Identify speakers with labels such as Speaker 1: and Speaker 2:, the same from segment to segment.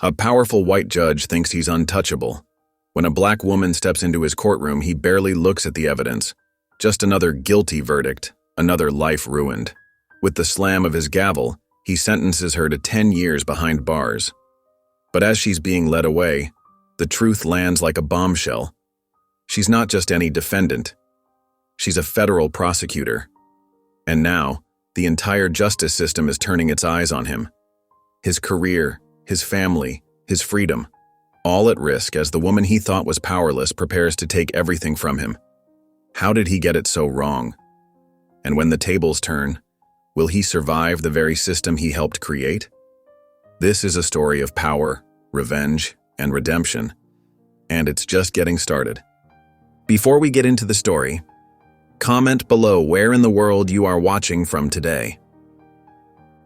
Speaker 1: A powerful white judge thinks he's untouchable. When a black woman steps into his courtroom, he barely looks at the evidence. Just another guilty verdict, another life ruined. With the slam of his gavel, he sentences her to 10 years behind bars. But as she's being led away, the truth lands like a bombshell. She's not just any defendant. She's a federal prosecutor. And now, the entire justice system is turning its eyes on him. His career, his family, his freedom, all at risk as the woman he thought was powerless prepares to take everything from him. How did he get it so wrong? And when the tables turn, will he survive the very system he helped create? This is a story of power, revenge, and redemption, and it's just getting started. Before we get into the story, comment below where in the world you are watching from today.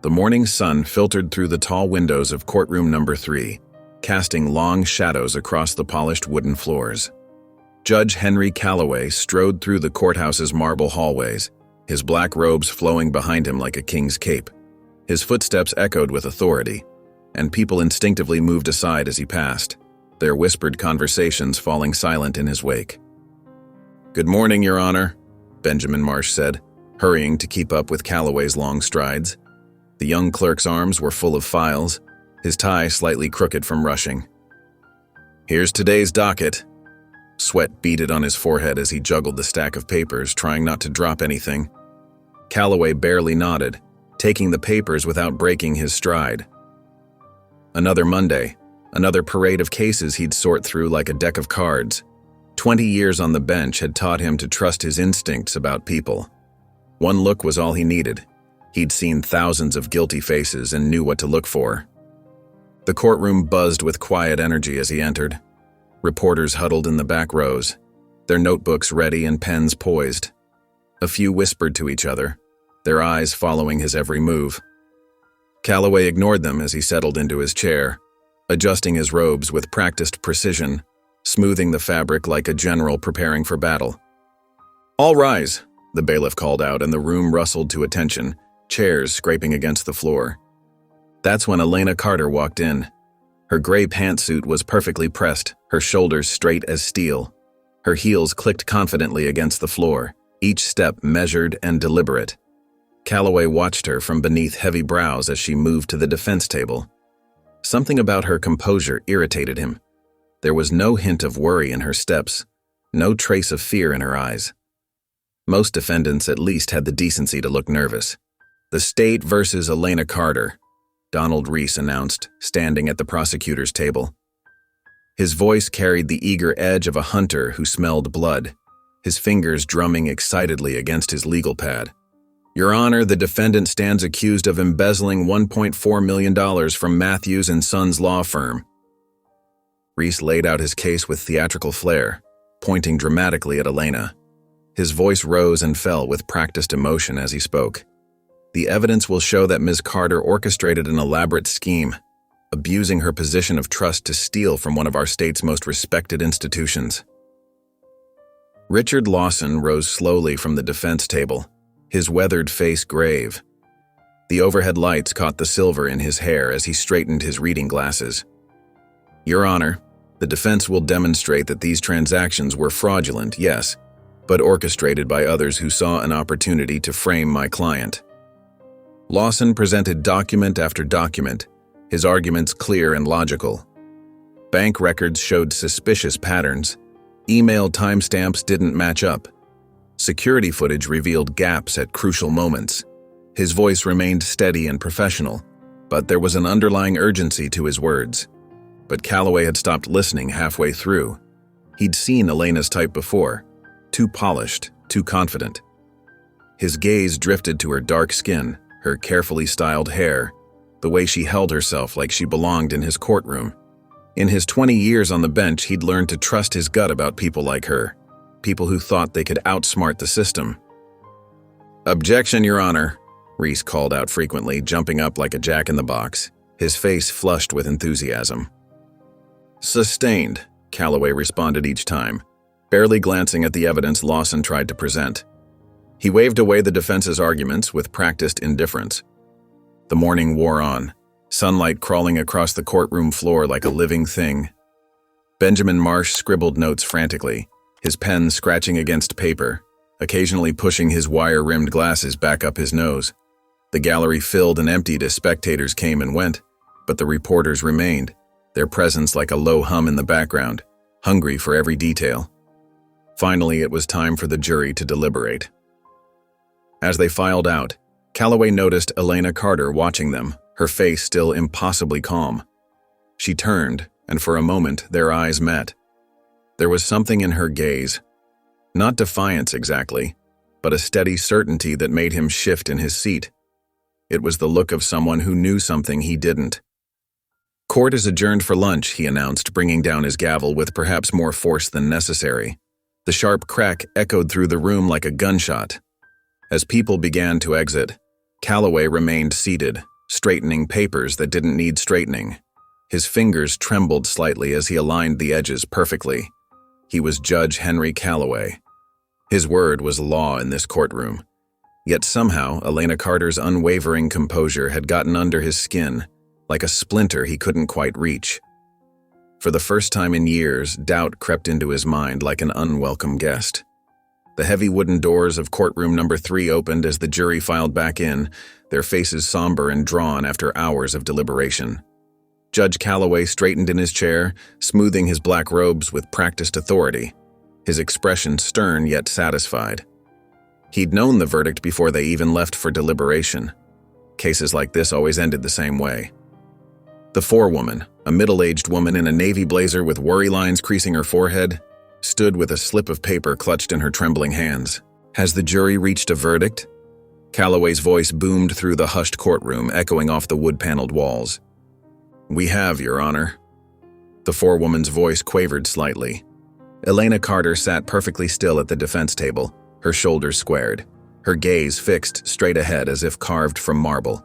Speaker 1: The morning sun filtered through the tall windows of courtroom number 3, casting long shadows across the polished wooden floors. Judge Henry Calloway strode through the courthouse's marble hallways, his black robes flowing behind him like a king's cape. His footsteps echoed with authority, and people instinctively moved aside as he passed, their whispered conversations falling silent in his wake. "Good morning, Your Honor," Benjamin Marsh said, hurrying to keep up with Calloway's long strides. The young clerk's arms were full of files, his tie slightly crooked from rushing. "Here's today's docket." Sweat beaded on his forehead as he juggled the stack of papers, trying not to drop anything. Calloway barely nodded, taking the papers without breaking his stride. Another Monday, another parade of cases he'd sort through like a deck of cards. 20 years on the bench had taught him to trust his instincts about people. One look was all he needed. He'd seen thousands of guilty faces and knew what to look for. The courtroom buzzed with quiet energy as he entered. Reporters huddled in the back rows, their notebooks ready and pens poised. A few whispered to each other, their eyes following his every move. Calloway ignored them as he settled into his chair, adjusting his robes with practiced precision, smoothing the fabric like a general preparing for battle. "All rise," the bailiff called out, and the room rustled to attention, chairs scraping against the floor. That's when Elena Carter walked in. Her gray pantsuit was perfectly pressed, her shoulders straight as steel. Her heels clicked confidently against the floor, each step measured and deliberate. Calloway watched her from beneath heavy brows as she moved to the defense table. Something about her composure irritated him. There was no hint of worry in her steps, no trace of fear in her eyes. Most defendants at least had the decency to look nervous. "The state versus Elena Carter," Donald Reese announced, standing at the prosecutor's table. His voice carried the eager edge of a hunter who smelled blood, his fingers drumming excitedly against his legal pad. "Your Honor, the defendant stands accused of embezzling $1.4 million from Matthews & Sons law firm." Reese laid out his case with theatrical flair, pointing dramatically at Elena. His voice rose and fell with practiced emotion as he spoke. "The evidence will show that Ms. Carter orchestrated an elaborate scheme, abusing her position of trust to steal from one of our state's most respected institutions." Richard Lawson rose slowly from the defense table, his weathered face grave. The overhead lights caught the silver in his hair as he straightened his reading glasses. "Your Honor, the defense will demonstrate that these transactions were fraudulent, yes, but orchestrated by others who saw an opportunity to frame my client." Lawson presented document after document, his arguments clear and logical. Bank records showed suspicious patterns. Email timestamps didn't match up. Security footage revealed gaps at crucial moments. His voice remained steady and professional, but there was an underlying urgency to his words. But Calloway had stopped listening halfway through. He'd seen Elena's type before, too polished, too confident. His gaze drifted to her dark skin, her carefully styled hair, the way she held herself like she belonged in his courtroom. In his 20 years on the bench, he'd learned to trust his gut about people like her, people who thought they could outsmart the system. "Objection, Your Honor," Reese called out frequently, jumping up like a jack-in-the-box, his face flushed with enthusiasm. "Sustained," Calloway responded each time, barely glancing at the evidence Lawson tried to present. He waved away the defense's arguments with practiced indifference. The morning wore on, sunlight crawling across the courtroom floor like a living thing. Benjamin Marsh scribbled notes frantically, his pen scratching against paper, occasionally pushing his wire-rimmed glasses back up his nose. The gallery filled and emptied as spectators came and went, but the reporters remained, their presence like a low hum in the background, hungry for every detail. Finally, it was time for the jury to deliberate. As they filed out, Calloway noticed Elena Carter watching them, her face still impossibly calm. She turned, and for a moment their eyes met. There was something in her gaze, not defiance exactly, but a steady certainty that made him shift in his seat. It was the look of someone who knew something he didn't. "Court is adjourned for lunch," he announced, bringing down his gavel with perhaps more force than necessary. The sharp crack echoed through the room like a gunshot. As people began to exit, Calloway remained seated, straightening papers that didn't need straightening. His fingers trembled slightly as he aligned the edges perfectly. He was Judge Henry Calloway. His word was law in this courtroom. Yet somehow, Elena Carter's unwavering composure had gotten under his skin, like a splinter he couldn't quite reach. For the first time in years, doubt crept into his mind like an unwelcome guest. The heavy wooden doors of courtroom number 3 opened as the jury filed back in, their faces somber and drawn after hours of deliberation. Judge Calloway straightened in his chair, smoothing his black robes with practiced authority, his expression stern yet satisfied. He'd known the verdict before they even left for deliberation. Cases like this always ended the same way. The forewoman, a middle-aged woman in a navy blazer with worry lines creasing her forehead, stood with a slip of paper clutched in her trembling hands. "Has the jury reached a verdict?" Calloway's voice boomed through the hushed courtroom, echoing off the wood-paneled walls. "We have, Your Honor." The forewoman's voice quavered slightly. Elena Carter sat perfectly still at the defense table, her shoulders squared, her gaze fixed straight ahead as if carved from marble.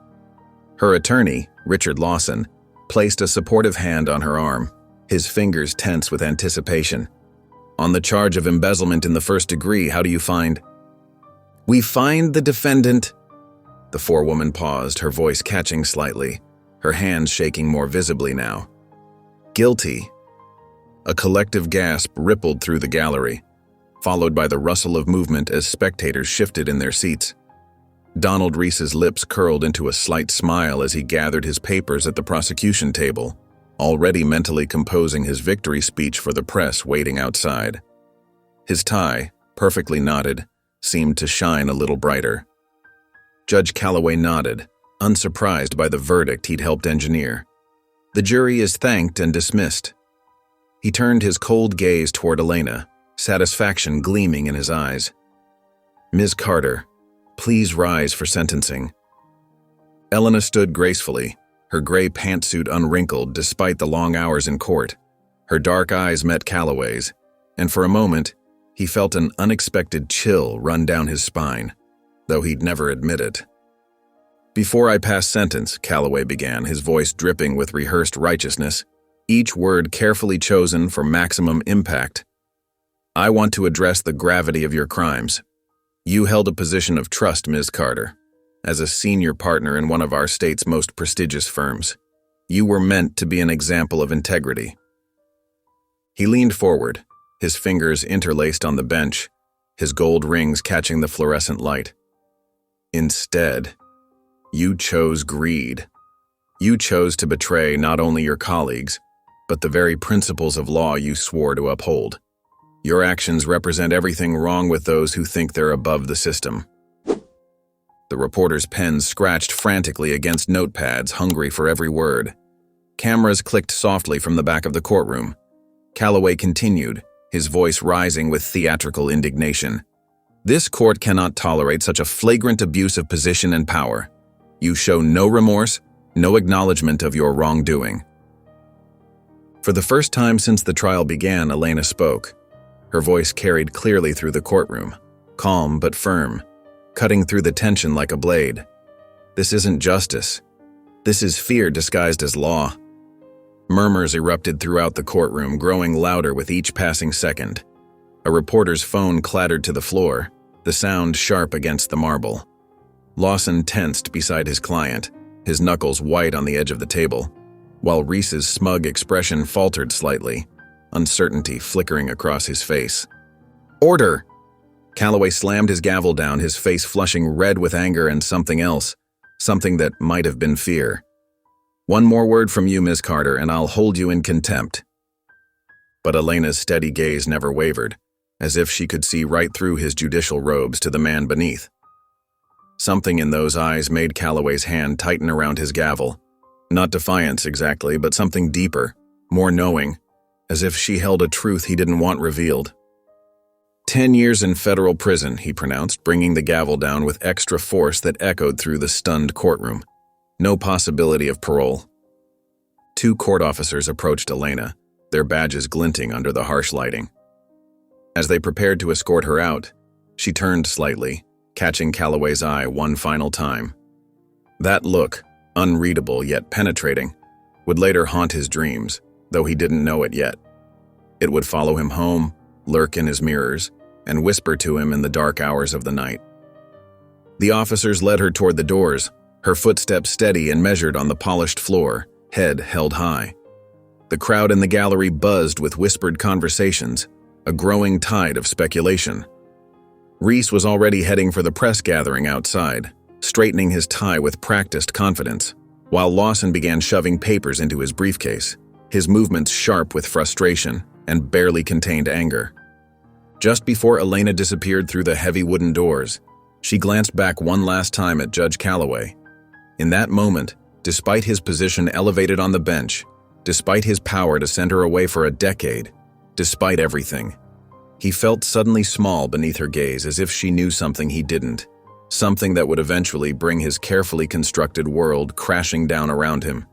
Speaker 1: Her attorney, Richard Lawson, placed a supportive hand on her arm, his fingers tense with anticipation. "On the charge of embezzlement in the first degree, how do you find—" "We find the defendant—" The forewoman paused, her voice catching slightly, her hands shaking more visibly now. "Guilty." A collective gasp rippled through the gallery, followed by the rustle of movement as spectators shifted in their seats. Donald Reese's lips curled into a slight smile as he gathered his papers at the prosecution table, already mentally composing his victory speech for the press waiting outside. His tie, perfectly knotted, seemed to shine a little brighter. Judge Calloway nodded, unsurprised by the verdict he'd helped engineer. "The jury is thanked and dismissed." He turned his cold gaze toward Elena, satisfaction gleaming in his eyes. "Ms. Carter, please rise for sentencing." Elena stood gracefully, her gray pantsuit unwrinkled despite the long hours in court. Her dark eyes met Calloway's, and for a moment, he felt an unexpected chill run down his spine, though he'd never admit it. "Before I pass sentence," Calloway began, his voice dripping with rehearsed righteousness, each word carefully chosen for maximum impact, "I want to address the gravity of your crimes. You held a position of trust, Ms. Carter, as a senior partner in one of our state's most prestigious firms. You were meant to be an example of integrity." He leaned forward, his fingers interlaced on the bench, his gold rings catching the fluorescent light. "Instead, you chose greed. You chose to betray not only your colleagues, but the very principles of law you swore to uphold. Your actions represent everything wrong with those who think they're above the system." The reporter's pens scratched frantically against notepads, hungry for every word. Cameras clicked softly from the back of the courtroom. Calloway continued, his voice rising with theatrical indignation. "This court cannot tolerate such a flagrant abuse of position and power. You show no remorse, no acknowledgement of your wrongdoing." For the first time since the trial began, Elena spoke. Her voice carried clearly through the courtroom, calm but firm, cutting through the tension like a blade. "This isn't justice. This is fear disguised as law." Murmurs erupted throughout the courtroom, growing louder with each passing second. A reporter's phone clattered to the floor, the sound sharp against the marble. Lawson tensed beside his client, his knuckles white on the edge of the table, while Reese's smug expression faltered slightly, uncertainty flickering across his face. "Order!" Calloway slammed his gavel down, his face flushing red with anger and something else, something that might have been fear. "One more word from you, Ms. Carter, and I'll hold you in contempt." But Elena's steady gaze never wavered, as if she could see right through his judicial robes to the man beneath. Something in those eyes made Calloway's hand tighten around his gavel. Not defiance exactly, but something deeper, more knowing, as if she held a truth he didn't want revealed. 10 years in federal prison, he pronounced, bringing the gavel down with extra force that echoed through the stunned courtroom. No possibility of parole. 2 court officers approached Elena, their badges glinting under the harsh lighting. As they prepared to escort her out, she turned slightly, catching Calloway's eye one final time. That look, unreadable yet penetrating, would later haunt his dreams, though he didn't know it yet. It would follow him home, lurk in his mirrors, and whisper to him in the dark hours of the night. The officers led her toward the doors, her footsteps steady and measured on the polished floor, head held high. The crowd in the gallery buzzed with whispered conversations, a growing tide of speculation. Reese was already heading for the press gathering outside, straightening his tie with practiced confidence, while Lawson began shoving papers into his briefcase, his movements sharp with frustration and barely contained anger. Just before Elena disappeared through the heavy wooden doors, she glanced back one last time at Judge Calloway. In that moment, despite his position elevated on the bench, despite his power to send her away for a decade, despite everything, he felt suddenly small beneath her gaze, as if she knew something he didn't, something that would eventually bring his carefully constructed world crashing down around him.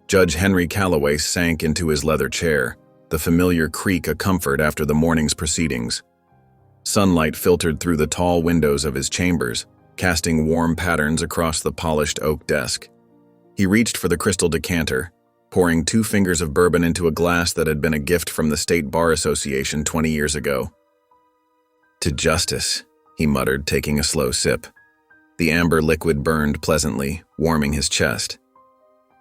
Speaker 1: Judge Henry Calloway sank into his leather chair, the familiar creak a comfort after the morning's proceedings. Sunlight filtered through the tall windows of his chambers, casting warm patterns across the polished oak desk. He reached for the crystal decanter, pouring 2 fingers of bourbon into a glass that had been a gift from the State Bar Association 20 years ago. "To justice," he muttered, taking a slow sip. The amber liquid burned pleasantly, warming his chest.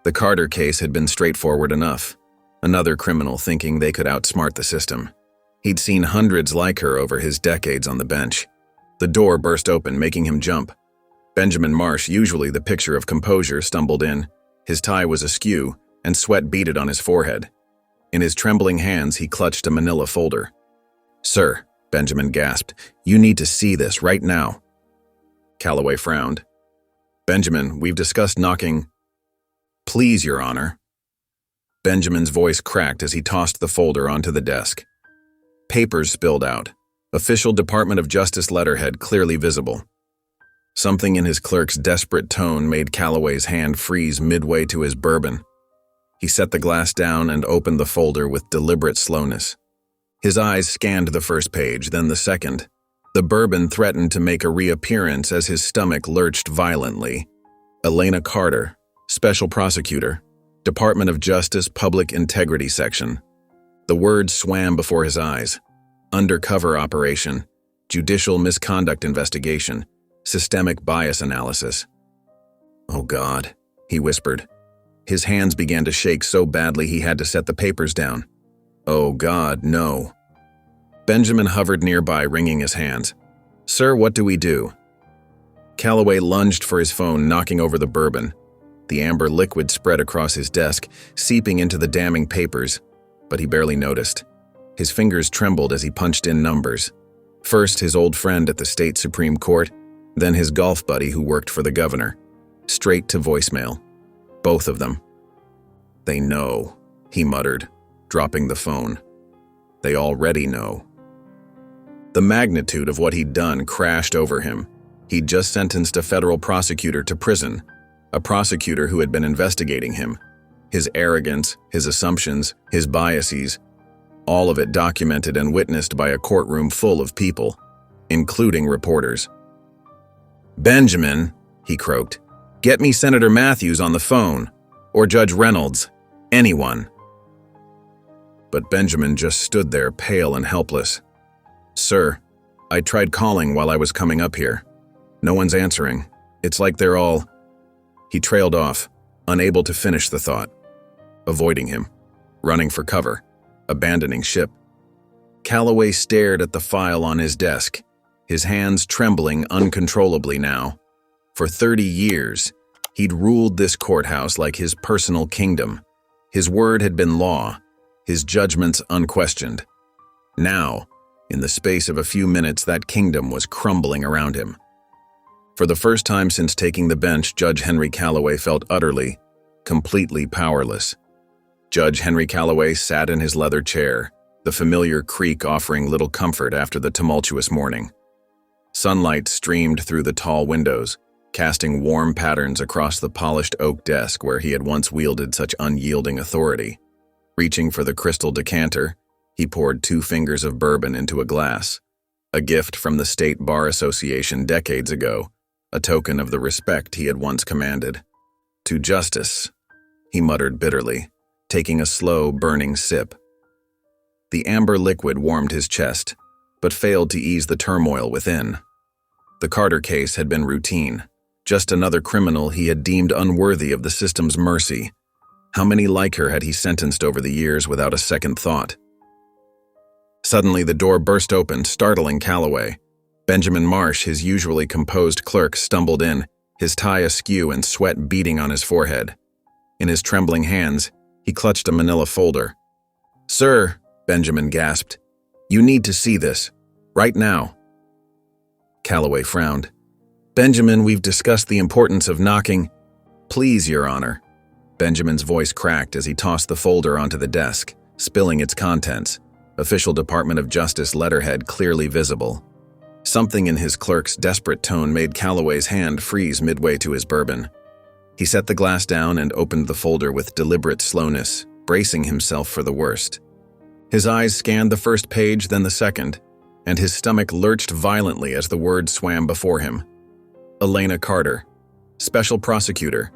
Speaker 1: The Carter case had been straightforward enough. Another criminal thinking they could outsmart the system. He'd seen hundreds like her over his decades on the bench. The door burst open, making him jump. Benjamin Marsh, usually the picture of composure, stumbled in. His tie was askew, and sweat beaded on his forehead. In his trembling hands, he clutched a manila folder. "Sir," Benjamin gasped, "you need to see this right now." Calloway frowned. "Benjamin, we've discussed knocking—" "Please, Your Honor." Benjamin's voice cracked as he tossed the folder onto the desk. Papers spilled out, official Department of Justice letterhead clearly visible. Something in his clerk's desperate tone made Calloway's hand freeze midway to his bourbon. He set the glass down and opened the folder with deliberate slowness. His eyes scanned the first page, then the second. The bourbon threatened to make a reappearance as his stomach lurched violently. Elena Carter, Special Prosecutor, Department of Justice Public Integrity Section. The words swam before his eyes. Undercover operation, judicial misconduct investigation, systemic bias analysis. "Oh God," he whispered. His hands began to shake so badly he had to set the papers down. "Oh God, no." Benjamin hovered nearby, wringing his hands. "Sir, what do we do?" Calloway lunged for his phone, knocking over the bourbon. The amber liquid spread across his desk, seeping into the damning papers, but he barely noticed. His fingers trembled as he punched in numbers. First his old friend at the state Supreme Court, then his golf buddy who worked for the governor. Straight to voicemail. Both of them. "They know," he muttered, dropping the phone. "They already know." The magnitude of what he'd done crashed over him. He'd just sentenced a federal prosecutor to prison, a prosecutor who had been investigating him. His arrogance, his assumptions, his biases, all of it documented and witnessed by a courtroom full of people, including reporters. "Benjamin," he croaked, "get me Senator Matthews on the phone, or Judge Reynolds, anyone." But Benjamin just stood there, pale and helpless. "Sir, I tried calling while I was coming up here. No one's answering. It's like they're all—" He trailed off, unable to finish the thought. Avoiding him, running for cover, abandoning ship. Calloway stared at the file on his desk, his hands trembling uncontrollably now. For 30 years, he'd ruled this courthouse like his personal kingdom. His word had been law, his judgments unquestioned. Now, in the space of a few minutes, that kingdom was crumbling around him. For the first time since taking the bench, Judge Henry Calloway felt utterly, completely powerless. Judge Henry Calloway sat in his leather chair, the familiar creak offering little comfort after the tumultuous morning. Sunlight streamed through the tall windows, casting warm patterns across the polished oak desk where he had once wielded such unyielding authority. Reaching for the crystal decanter, he poured 2 fingers of bourbon into a glass, a gift from the State Bar Association decades ago, a token of the respect he had once commanded. "To justice," he muttered bitterly, taking a slow, burning sip. The amber liquid warmed his chest, but failed to ease the turmoil within. The Carter case had been routine, just another criminal he had deemed unworthy of the system's mercy. How many like her had he sentenced over the years without a second thought? Suddenly, the door burst open, startling Calloway. Benjamin Marsh, his usually composed clerk, stumbled in, his tie askew and sweat beading on his forehead. In his trembling hands, he clutched a manila folder. "Sir," Benjamin gasped, "you need to see this. Right now." Calloway frowned. "Benjamin, we've discussed the importance of knocking—" "Please, Your Honor." Benjamin's voice cracked as he tossed the folder onto the desk, spilling its contents, Official Department of Justice letterhead clearly visible. Something in his clerk's desperate tone made Calloway's hand freeze midway to his bourbon. He set the glass down and opened the folder with deliberate slowness, bracing himself for the worst. His eyes scanned the first page, then the second, and his stomach lurched violently as the words swam before him. Elena Carter, Special Prosecutor,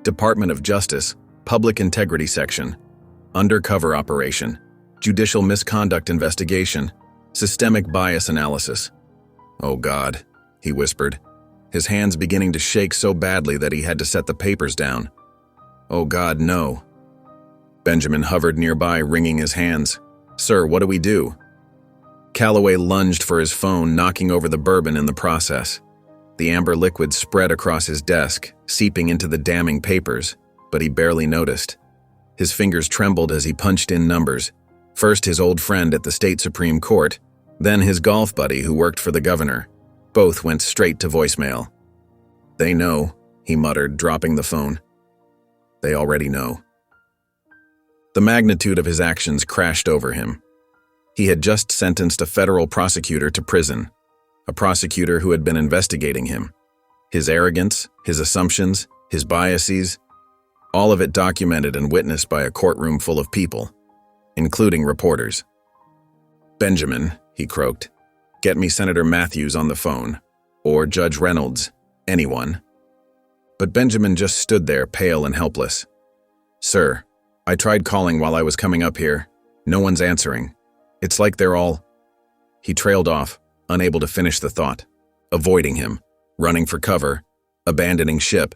Speaker 1: Department of Justice, Public Integrity Section, Undercover Operation, Judicial Misconduct Investigation, Systemic Bias Analysis. "Oh God," he whispered, his hands beginning to shake so badly that he had to set the papers down. "Oh God, no." Benjamin hovered nearby, wringing his hands. "Sir, what do we do?" Calloway lunged for his phone, knocking over the bourbon in the process. The amber liquid spread across his desk, seeping into the damning papers, but he barely noticed. His fingers trembled as he punched in numbers. First his old friend at the state Supreme Court, then his golf buddy who worked for the governor. Both went straight to voicemail. "They know," he muttered, dropping the phone. "They already know." The magnitude of his actions crashed over him. He had just sentenced a federal prosecutor to prison, a prosecutor who had been investigating him. His arrogance, his assumptions, his biases, all of it documented and witnessed by a courtroom full of people, including reporters. "Benjamin," he croaked, "get me Senator Matthews on the phone, or Judge Reynolds, anyone." But Benjamin just stood there, pale and helpless. "Sir, I tried calling while I was coming up here. No one's answering. It's like they're all—" He trailed off, unable to finish the thought, avoiding him, running for cover, abandoning ship.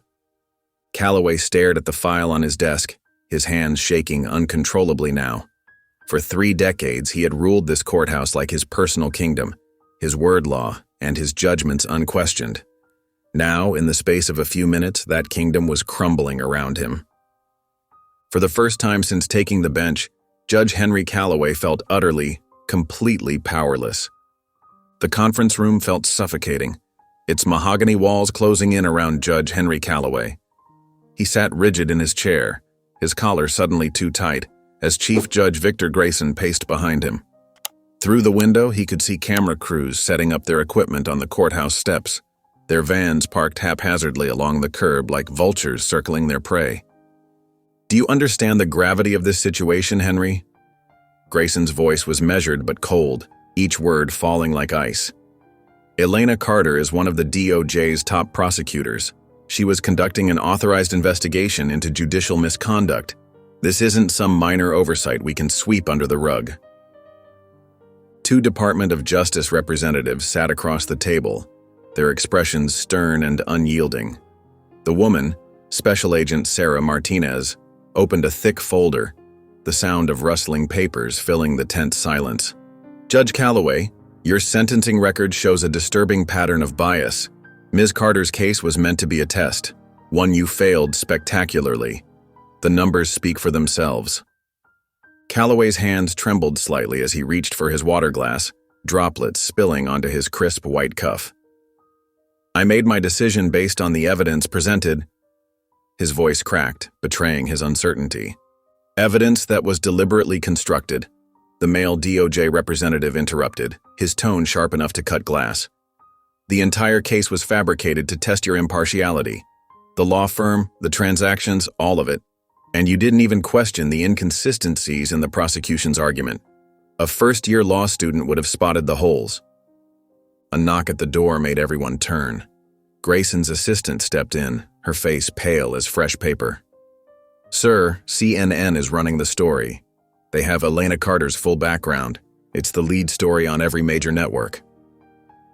Speaker 1: Calloway stared at the file on his desk, his hands shaking uncontrollably now. For 3 decades, he had ruled this courthouse like his personal kingdom, his word law, and his judgments unquestioned. Now, in the space of a few minutes, that kingdom was crumbling around him. For the first time since taking the bench, Judge Henry Calloway felt utterly, completely powerless. The conference room felt suffocating, its mahogany walls closing in around Judge Henry Calloway. He sat rigid in his chair, his collar suddenly too tight, as Chief Judge Victor Grayson paced behind him. Through the window, he could see camera crews setting up their equipment on the courthouse steps, their vans parked haphazardly along the curb like vultures circling their prey. "Do you understand the gravity of this situation, Henry?" Grayson's voice was measured but cold, each word falling like ice. "Elena Carter is one of the DOJ's top prosecutors. She was conducting an authorized investigation into judicial misconduct. This isn't some minor oversight we can sweep under the rug." 2 Department of Justice representatives sat across the table, their expressions stern and unyielding. The woman, Special Agent Sarah Martinez opened a thick folder, the sound of rustling papers filling the tense silence. "Judge Calloway, your sentencing record shows a disturbing pattern of bias. Ms. Carter's case was meant to be a test, one you failed spectacularly. The numbers speak for themselves." Calloway's hands trembled slightly as he reached for his water glass, droplets spilling onto his crisp white cuff. "I made my decision based on the evidence presented." His voice cracked, betraying his uncertainty. "Evidence that was deliberately constructed," the male DOJ representative interrupted, his tone sharp enough to cut glass. "The entire case was fabricated to test your impartiality. The law firm, the transactions, all of it. And you didn't even question the inconsistencies in the prosecution's argument. A first-year law student would have spotted the holes." A knock at the door made everyone turn. Grayson's assistant stepped in, her face pale as fresh paper. "Sir, CNN is running the story. They have Elena Carter's full background. It's the lead story on every major network."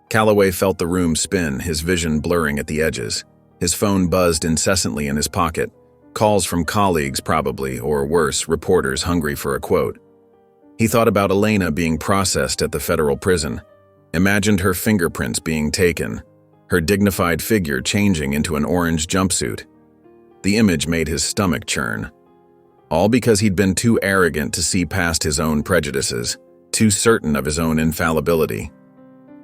Speaker 1: Calloway felt the room spin, his vision blurring at the edges. His phone buzzed incessantly in his pocket. Calls from colleagues probably, or worse, reporters hungry for a quote. He thought about Elena being processed at the federal prison, imagined her fingerprints being taken, her dignified figure changing into an orange jumpsuit. The image made his stomach churn. All because he'd been too arrogant to see past his own prejudices, too certain of his own infallibility.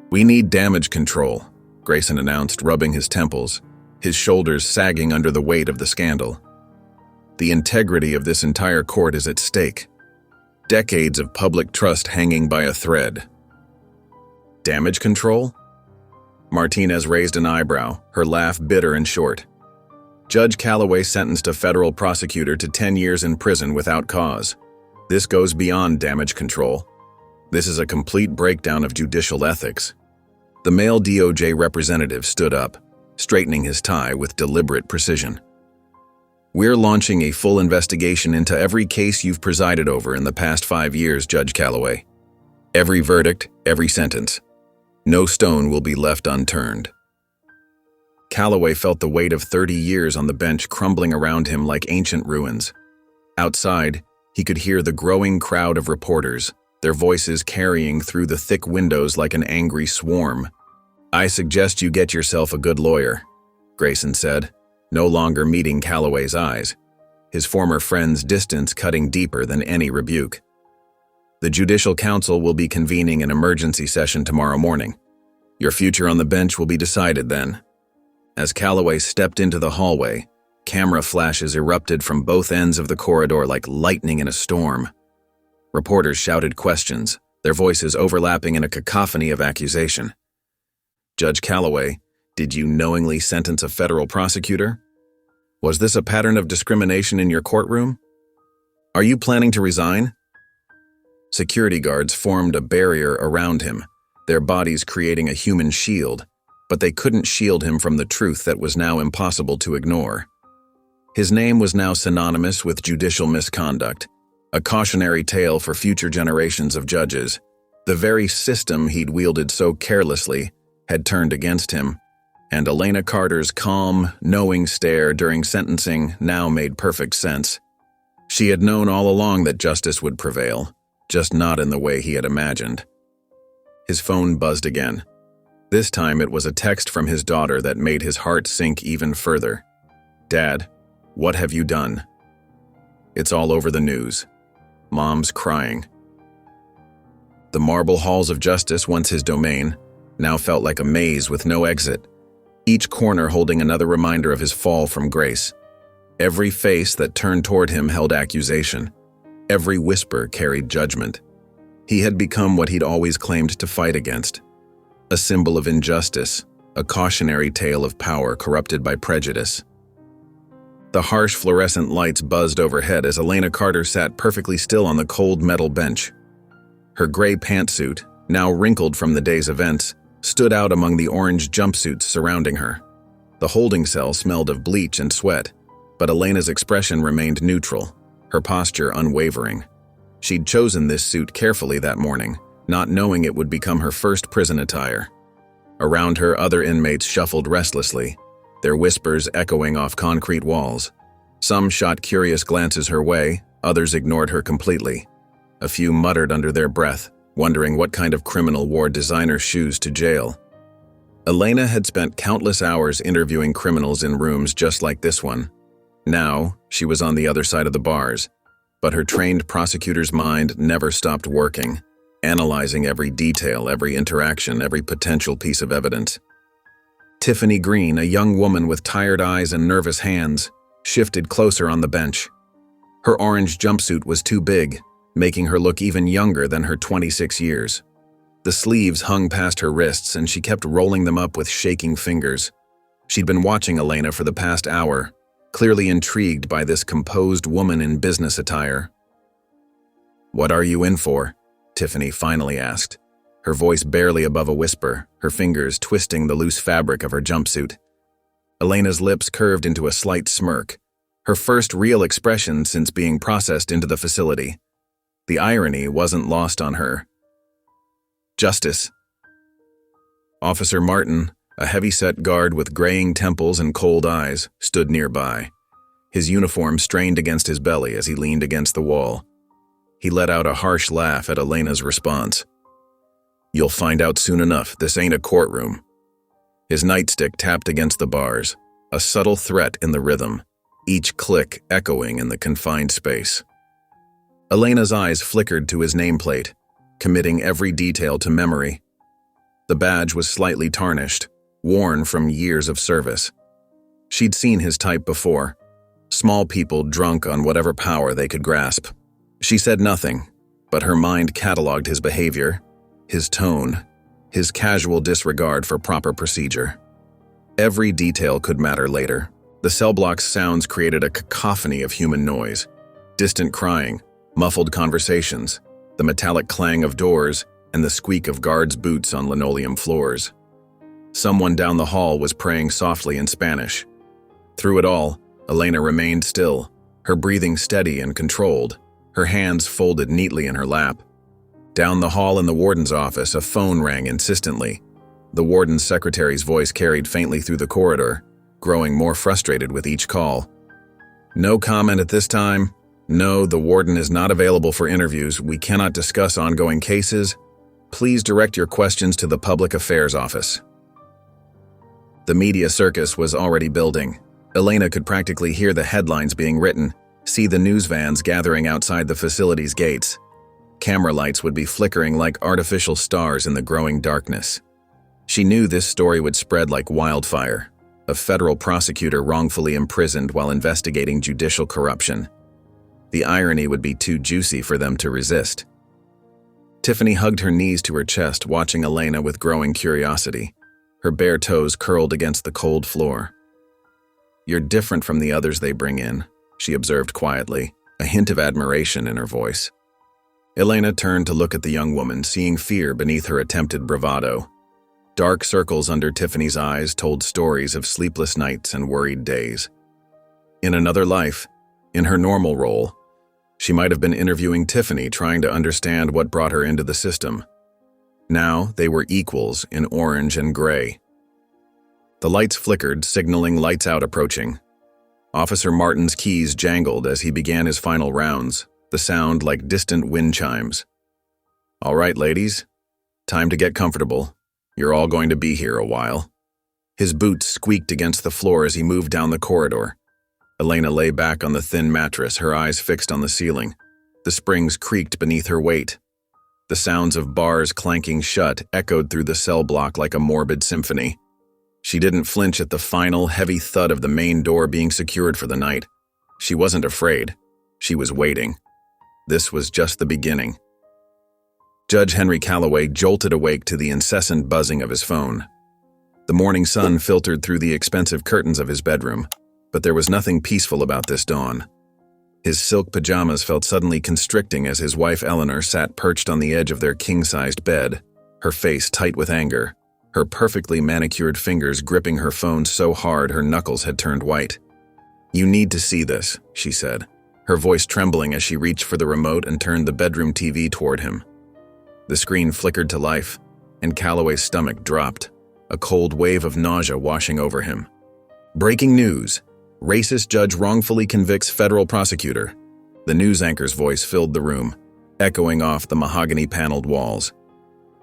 Speaker 1: "We need damage control," Grayson announced, rubbing his temples, his shoulders sagging under the weight of the scandal. "The integrity of this entire court is at stake. Decades of public trust hanging by a thread." "Damage control?" Martinez raised an eyebrow, her laugh bitter and short. "Judge Calloway sentenced a federal prosecutor to 10 years in prison without cause. This goes beyond damage control. This is a complete breakdown of judicial ethics." The male DOJ representative stood up, straightening his tie with deliberate precision. "We're launching a full investigation into every case you've presided over in the past 5 years, Judge Calloway. Every verdict, every sentence. No stone will be left unturned." Calloway felt the weight of 30 years on the bench crumbling around him like ancient ruins. Outside, he could hear the growing crowd of reporters, their voices carrying through the thick windows like an angry swarm. "I suggest you get yourself a good lawyer," Grayson said, no longer meeting Calloway's eyes, his former friend's distance cutting deeper than any rebuke. "The Judicial Council will be convening an emergency session tomorrow morning. Your future on the bench will be decided then." As Calloway stepped into the hallway, camera flashes erupted from both ends of the corridor like lightning in a storm. Reporters shouted questions, their voices overlapping in a cacophony of accusation. "Judge Calloway, did you knowingly sentence a federal prosecutor? Was this a pattern of discrimination in your courtroom? Are you planning to resign?" Security guards formed a barrier around him, their bodies creating a human shield, but they couldn't shield him from the truth that was now impossible to ignore. His name was now synonymous with judicial misconduct, a cautionary tale for future generations of judges. The very system he'd wielded so carelessly had turned against him, and Elena Carter's calm, knowing stare during sentencing now made perfect sense. She had known all along that justice would prevail, just not in the way he had imagined. His phone buzzed again. This time it was a text from his daughter that made his heart sink even further. "Dad, what have you done?" "It's all over the news. Mom's crying." The marble halls of justice, once his domain, now felt like a maze with no exit, each corner holding another reminder of his fall from grace. Every face that turned toward him held accusation. Every whisper carried judgment. He had become what he'd always claimed to fight against. A symbol of injustice, a cautionary tale of power corrupted by prejudice. The harsh fluorescent lights buzzed overhead as Elena Carter sat perfectly still on the cold metal bench. Her gray pantsuit, now wrinkled from the day's events, stood out among the orange jumpsuits surrounding her. The holding cell smelled of bleach and sweat, but Elena's expression remained neutral, her posture unwavering. She'd chosen this suit carefully that morning, not knowing it would become her first prison attire. Around her, other inmates shuffled restlessly, their whispers echoing off concrete walls. Some shot curious glances her way, others ignored her completely. A few muttered under their breath, wondering what kind of criminal wore designer shoes to jail. Elena had spent countless hours interviewing criminals in rooms just like this one. Now, she was on the other side of the bars, but her trained prosecutor's mind never stopped working, analyzing every detail, every interaction, every potential piece of evidence. Tiffany Green, a young woman with tired eyes and nervous hands, shifted closer on the bench. Her orange jumpsuit was too big, making her look even younger than her 26 years. The sleeves hung past her wrists and she kept rolling them up with shaking fingers. She'd been watching Elena for the past hour, clearly intrigued by this composed woman in business attire. "What are you in for?" Tiffany finally asked, her voice barely above a whisper, her fingers twisting the loose fabric of her jumpsuit. Elena's lips curved into a slight smirk, her first real expression since being processed into the facility. The irony wasn't lost on her. "Justice." Officer Martin, a heavy-set guard with graying temples and cold eyes, stood nearby. His uniform strained against his belly as he leaned against the wall. He let out a harsh laugh at Elena's response. "You'll find out soon enough, this ain't a courtroom." His nightstick tapped against the bars, a subtle threat in the rhythm, each click echoing in the confined space. Elena's eyes flickered to his nameplate, committing every detail to memory. The badge was slightly tarnished, worn from years of service. She'd seen his type before, small people drunk on whatever power they could grasp. She said nothing, but her mind cataloged his behavior, his tone, his casual disregard for proper procedure. Every detail could matter later. The cell block's sounds created a cacophony of human noise, distant crying, muffled conversations, the metallic clang of doors, and the squeak of guards' boots on linoleum floors. Someone down the hall was praying softly in Spanish. Through it all, Elena remained still, her breathing steady and controlled, her hands folded neatly in her lap. Down the hall in the warden's office, a phone rang insistently. The warden's secretary's voice carried faintly through the corridor, growing more frustrated with each call. "No comment at this time. No, the warden is not available for interviews. We cannot discuss ongoing cases. Please direct your questions to the Public Affairs Office." The media circus was already building. Elena could practically hear the headlines being written, see the news vans gathering outside the facility's gates. Camera lights would be flickering like artificial stars in the growing darkness. She knew this story would spread like wildfire. A federal prosecutor wrongfully imprisoned while investigating judicial corruption. The irony would be too juicy for them to resist. Tiffany hugged her knees to her chest, watching Elena with growing curiosity. Her bare toes curled against the cold floor. "You're different from the others they bring in," she observed quietly, a hint of admiration in her voice. Elena turned to look at the young woman, seeing fear beneath her attempted bravado. Dark circles under Tiffany's eyes told stories of sleepless nights and worried days. In another life, in her normal role, she might have been interviewing Tiffany, trying to understand what brought her into the system. Now they were equals in orange and gray. The lights flickered, signaling lights out approaching. Officer Martin's keys jangled as he began his final rounds, the sound like distant wind chimes. "All right, ladies, time to get comfortable. You're all going to be here a while." His boots squeaked against the floor as he moved down the corridor. Elena lay back on the thin mattress, her eyes fixed on the ceiling. The springs creaked beneath her weight. The sounds of bars clanking shut echoed through the cell block like a morbid symphony. She didn't flinch at the final, heavy thud of the main door being secured for the night. She wasn't afraid. She was waiting. This was just the beginning. Judge Henry Calloway jolted awake to the incessant buzzing of his phone. The morning sun filtered through the expensive curtains of his bedroom, but there was nothing peaceful about this dawn. His silk pajamas felt suddenly constricting as his wife Eleanor sat perched on the edge of their king-sized bed, her face tight with anger, her perfectly manicured fingers gripping her phone so hard her knuckles had turned white. "You need to see this," she said, her voice trembling as she reached for the remote and turned the bedroom TV toward him. The screen flickered to life, and Calloway's stomach dropped, a cold wave of nausea washing over him. Breaking news. Racist judge wrongfully convicts federal prosecutor. The news anchor's voice filled the room, echoing off the mahogany-paneled walls.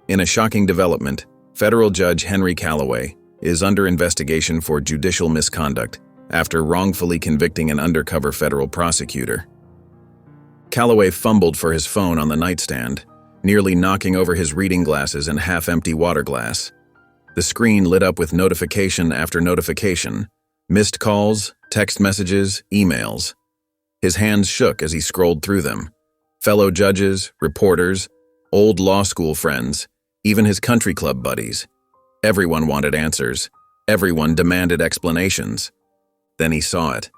Speaker 1: In a shocking development, federal judge Henry Callaway is under investigation for judicial misconduct after wrongfully convicting an undercover federal prosecutor. Callaway fumbled for his phone on the nightstand, nearly knocking over his reading glasses and half-empty water glass. The screen lit up with notification after notification, missed calls, text messages, emails. His hands shook as he scrolled through them. Fellow judges, reporters, old law school friends, even his country club buddies. Everyone wanted answers. Everyone demanded explanations. Then he saw it.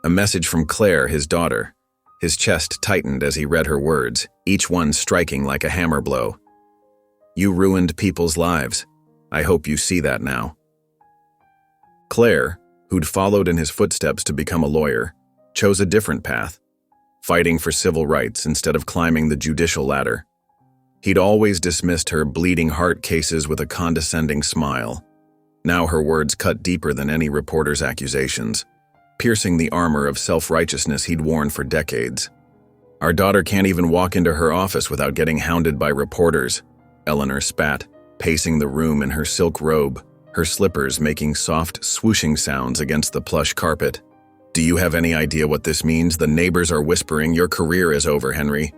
Speaker 1: A message from Claire, his daughter. His chest tightened as he read her words, each one striking like a hammer blow. "You ruined people's lives. I hope you see that now." Claire, who'd followed in his footsteps to become a lawyer, chose a different path, fighting for civil rights instead of climbing the judicial ladder. He'd always dismissed her bleeding heart cases with a condescending smile. Now her words cut deeper than any reporter's accusations, piercing the armor of self-righteousness he'd worn for decades. "Our daughter can't even walk into her office without getting hounded by reporters," Eleanor spat, pacing the room in her silk robe, her slippers making soft, swooshing sounds against the plush carpet. "Do you have any idea what this means? The neighbors are whispering, your career is over, Henry."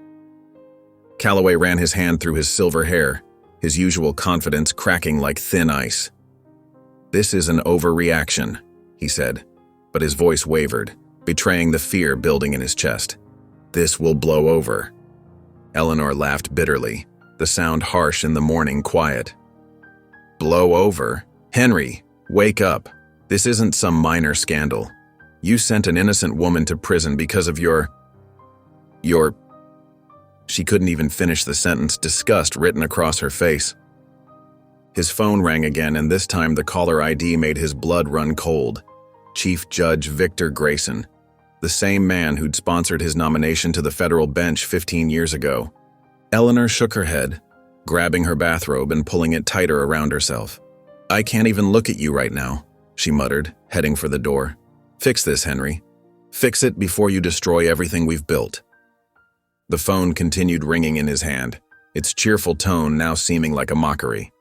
Speaker 1: Callaway ran his hand through his silver hair, his usual confidence cracking like thin ice. "This is an overreaction," he said, but his voice wavered, betraying the fear building in his chest. "This will blow over." Eleanor laughed bitterly, the sound harsh in the morning quiet. "Blow over? Henry, wake up. This isn't some minor scandal. You sent an innocent woman to prison because of your... She couldn't even finish the sentence, disgust written across her face. His phone rang again, and this time the caller ID made his blood run cold. Chief Judge Victor Grayson, the same man who'd sponsored his nomination to the federal bench 15 years ago. Eleanor shook her head, grabbing her bathrobe and pulling it tighter around herself. "I can't even look at you right now," she muttered, heading for the door. "Fix this, Henry. Fix it before you destroy everything we've built." The phone continued ringing in his hand, its cheerful tone now seeming like a mockery.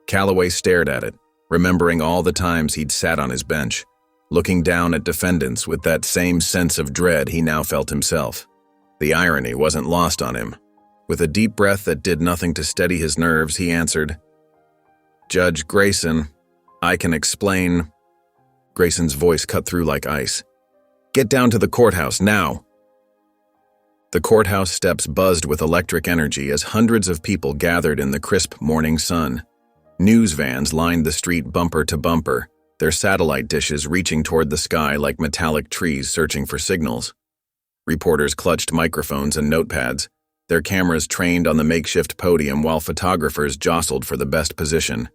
Speaker 1: Callaway stared at it, remembering all the times he'd sat on his bench, looking down at defendants with that same sense of dread he now felt himself. The irony wasn't lost on him. With a deep breath that did nothing to steady his nerves, he answered, "Judge Grayson, I can explain." Grayson's voice cut through like ice. "Get down to the courthouse, now!" The courthouse steps buzzed with electric energy as hundreds of people gathered in the crisp morning sun. News vans lined the street bumper to bumper, their satellite dishes reaching toward the sky like metallic trees searching for signals. Reporters clutched microphones and notepads, their cameras trained on the makeshift podium while photographers jostled for the best position.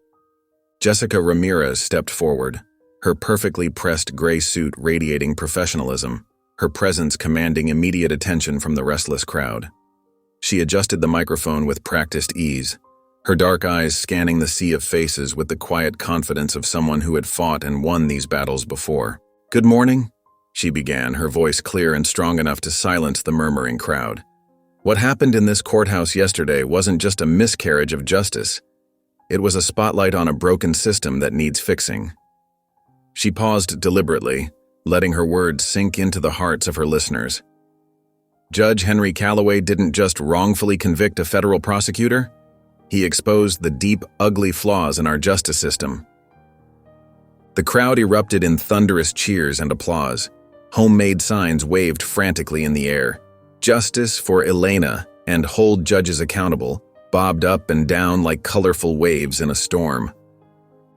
Speaker 1: Jessica Ramirez stepped forward, her perfectly pressed gray suit radiating professionalism, her presence commanding immediate attention from the restless crowd. She adjusted the microphone with practiced ease, her dark eyes scanning the sea of faces with the quiet confidence of someone who had fought and won these battles before. "Good morning," she began, her voice clear and strong enough to silence the murmuring crowd. "What happened in this courthouse yesterday wasn't just a miscarriage of justice. It was a spotlight on a broken system that needs fixing." She paused deliberately, letting her words sink into the hearts of her listeners. Judge Henry Callaway didn't just wrongfully convict a federal prosecutor. He exposed the deep, ugly flaws in our justice system. The crowd erupted in thunderous cheers and applause. Homemade signs waved frantically in the air. "Justice for Elena" and "Hold judges accountable" bobbed up and down like colorful waves in a storm.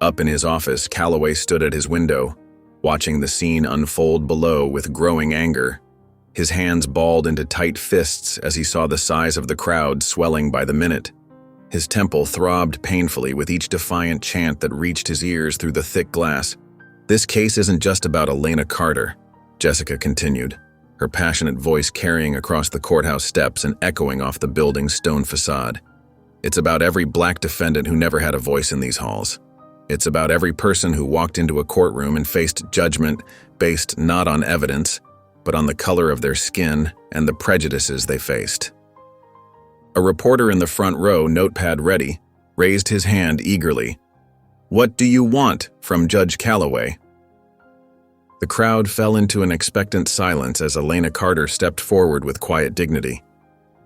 Speaker 1: Up in his office, Callaway stood at his window, watching the scene unfold below with growing anger. His hands balled into tight fists as he saw the size of the crowd swelling by the minute. His temple throbbed painfully with each defiant chant that reached his ears through the thick glass. "This case isn't just about Elena Carter," Jessica continued, her passionate voice carrying across the courthouse steps and echoing off the building's stone facade. "It's about every black defendant who never had a voice in these halls. It's about every person who walked into a courtroom and faced judgment based not on evidence, but on the color of their skin and the prejudices they faced. A reporter in the front row, notepad ready, raised his hand eagerly. "What do you want from Judge Calloway?" The crowd fell into an expectant silence as Elena Carter stepped forward with quiet dignity.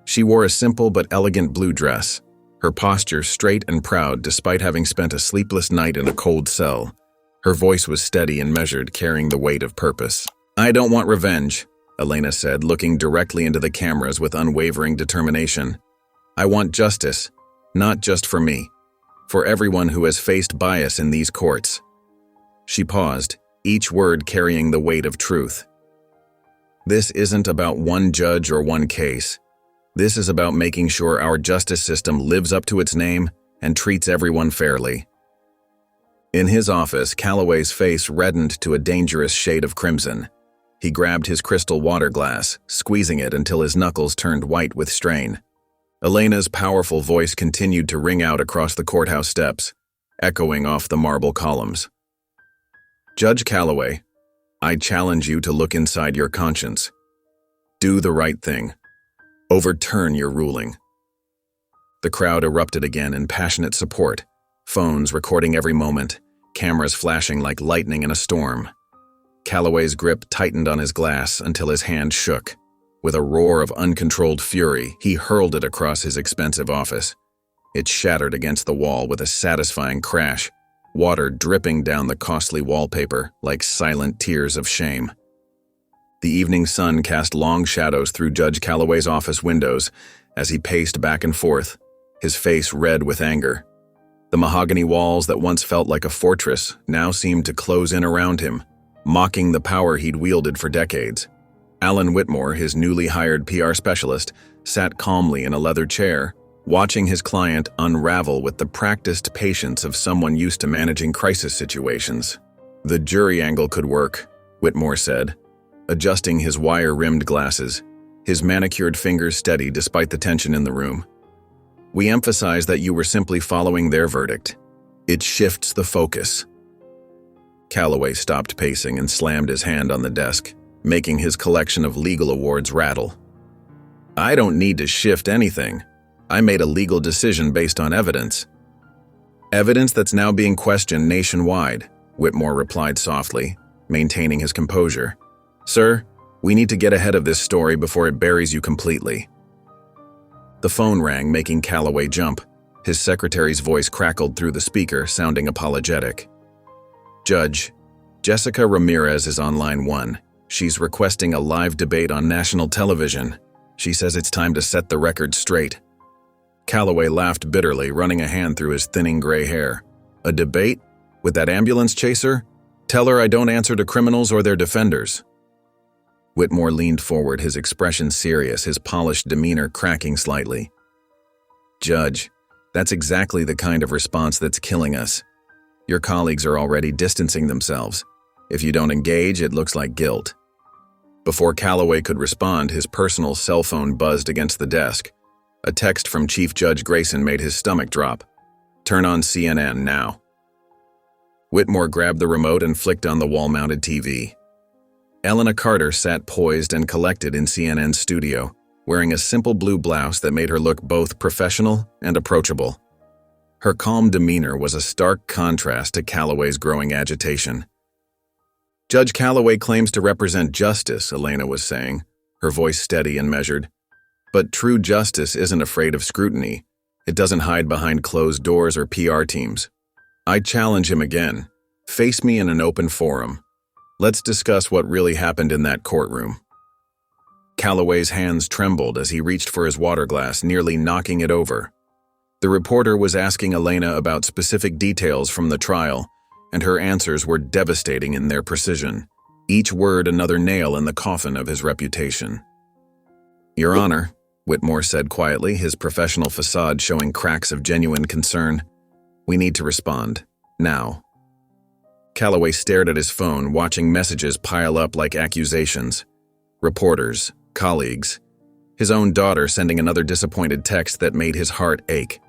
Speaker 1: She wore a simple but elegant blue dress, her posture straight and proud despite having spent a sleepless night in a cold cell. Her voice was steady and measured, carrying the weight of purpose. "I don't want revenge," Elena said, looking directly into the cameras with unwavering determination. "I want justice, not just for me, for everyone who has faced bias in these courts." She paused, each word carrying the weight of truth. "This isn't about one judge or one case. This is about making sure our justice system lives up to its name and treats everyone fairly." In his office, Calloway's face reddened to a dangerous shade of crimson. He grabbed his crystal water glass, squeezing it until his knuckles turned white with strain. Elena's powerful voice continued to ring out across the courthouse steps, echoing off the marble columns. "Judge Calloway, I challenge you to look inside your conscience. Do the right thing. Overturn your ruling." The crowd erupted again in passionate support, phones recording every moment, cameras flashing like lightning in a storm. Calloway's grip tightened on his glass until his hand shook. With a roar of uncontrolled fury, he hurled it across his expensive office. It shattered against the wall with a satisfying crash, water dripping down the costly wallpaper like silent tears of shame. The evening sun cast long shadows through Judge Calloway's office windows as he paced back and forth, his face red with anger. The mahogany walls that once felt like a fortress now seemed to close in around him, mocking the power he'd wielded for decades. Alan Whitmore, his newly hired PR specialist, sat calmly in a leather chair, watching his client unravel with the practiced patience of someone used to managing crisis situations. "The jury angle could work," Whitmore said, adjusting his wire-rimmed glasses, his manicured fingers steady despite the tension in the room. "We emphasize that you were simply following their verdict. It shifts the focus." Calloway stopped pacing and slammed his hand on the desk, making his collection of legal awards rattle. "I don't need to shift anything. I made a legal decision based on evidence." "Evidence that's now being questioned nationwide," Whitmore replied softly, maintaining his composure. "Sir, we need to get ahead of this story before it buries you completely." The phone rang, making Calloway jump. His secretary's voice crackled through the speaker, sounding apologetic. "Judge, Jessica Ramirez is on line 1. She's requesting a live debate on national television. She says it's time to set the record straight." Calloway laughed bitterly, running a hand through his thinning gray hair. "A debate? With that ambulance chaser? Tell her I don't answer to criminals or their defenders." Whitmore leaned forward, his expression serious, his polished demeanor cracking slightly. "Judge, that's exactly the kind of response that's killing us. Your colleagues are already distancing themselves. If you don't engage, it looks like guilt." Before Calloway could respond, his personal cell phone buzzed against the desk. A text from Chief Judge Grayson made his stomach drop. "Turn on CNN now." Whitmore grabbed the remote and flicked on the wall-mounted TV. Elena Carter sat poised and collected in CNN's studio, wearing a simple blue blouse that made her look both professional and approachable. Her calm demeanor was a stark contrast to Calloway's growing agitation. "Judge Calloway claims to represent justice," Elena was saying, her voice steady and measured. "But true justice isn't afraid of scrutiny. It doesn't hide behind closed doors or PR teams. I challenge him again. Face me in an open forum. Let's discuss what really happened in that courtroom." Calloway's hands trembled as he reached for his water glass, nearly knocking it over. The reporter was asking Elena about specific details from the trial, and her answers were devastating in their precision, each word another nail in the coffin of his reputation. "Your Honor," Whitmore said quietly, his professional facade showing cracks of genuine concern, "we need to respond. Now." Calloway stared at his phone, watching messages pile up like accusations. Reporters, colleagues, his own daughter sending another disappointed text that made his heart ache.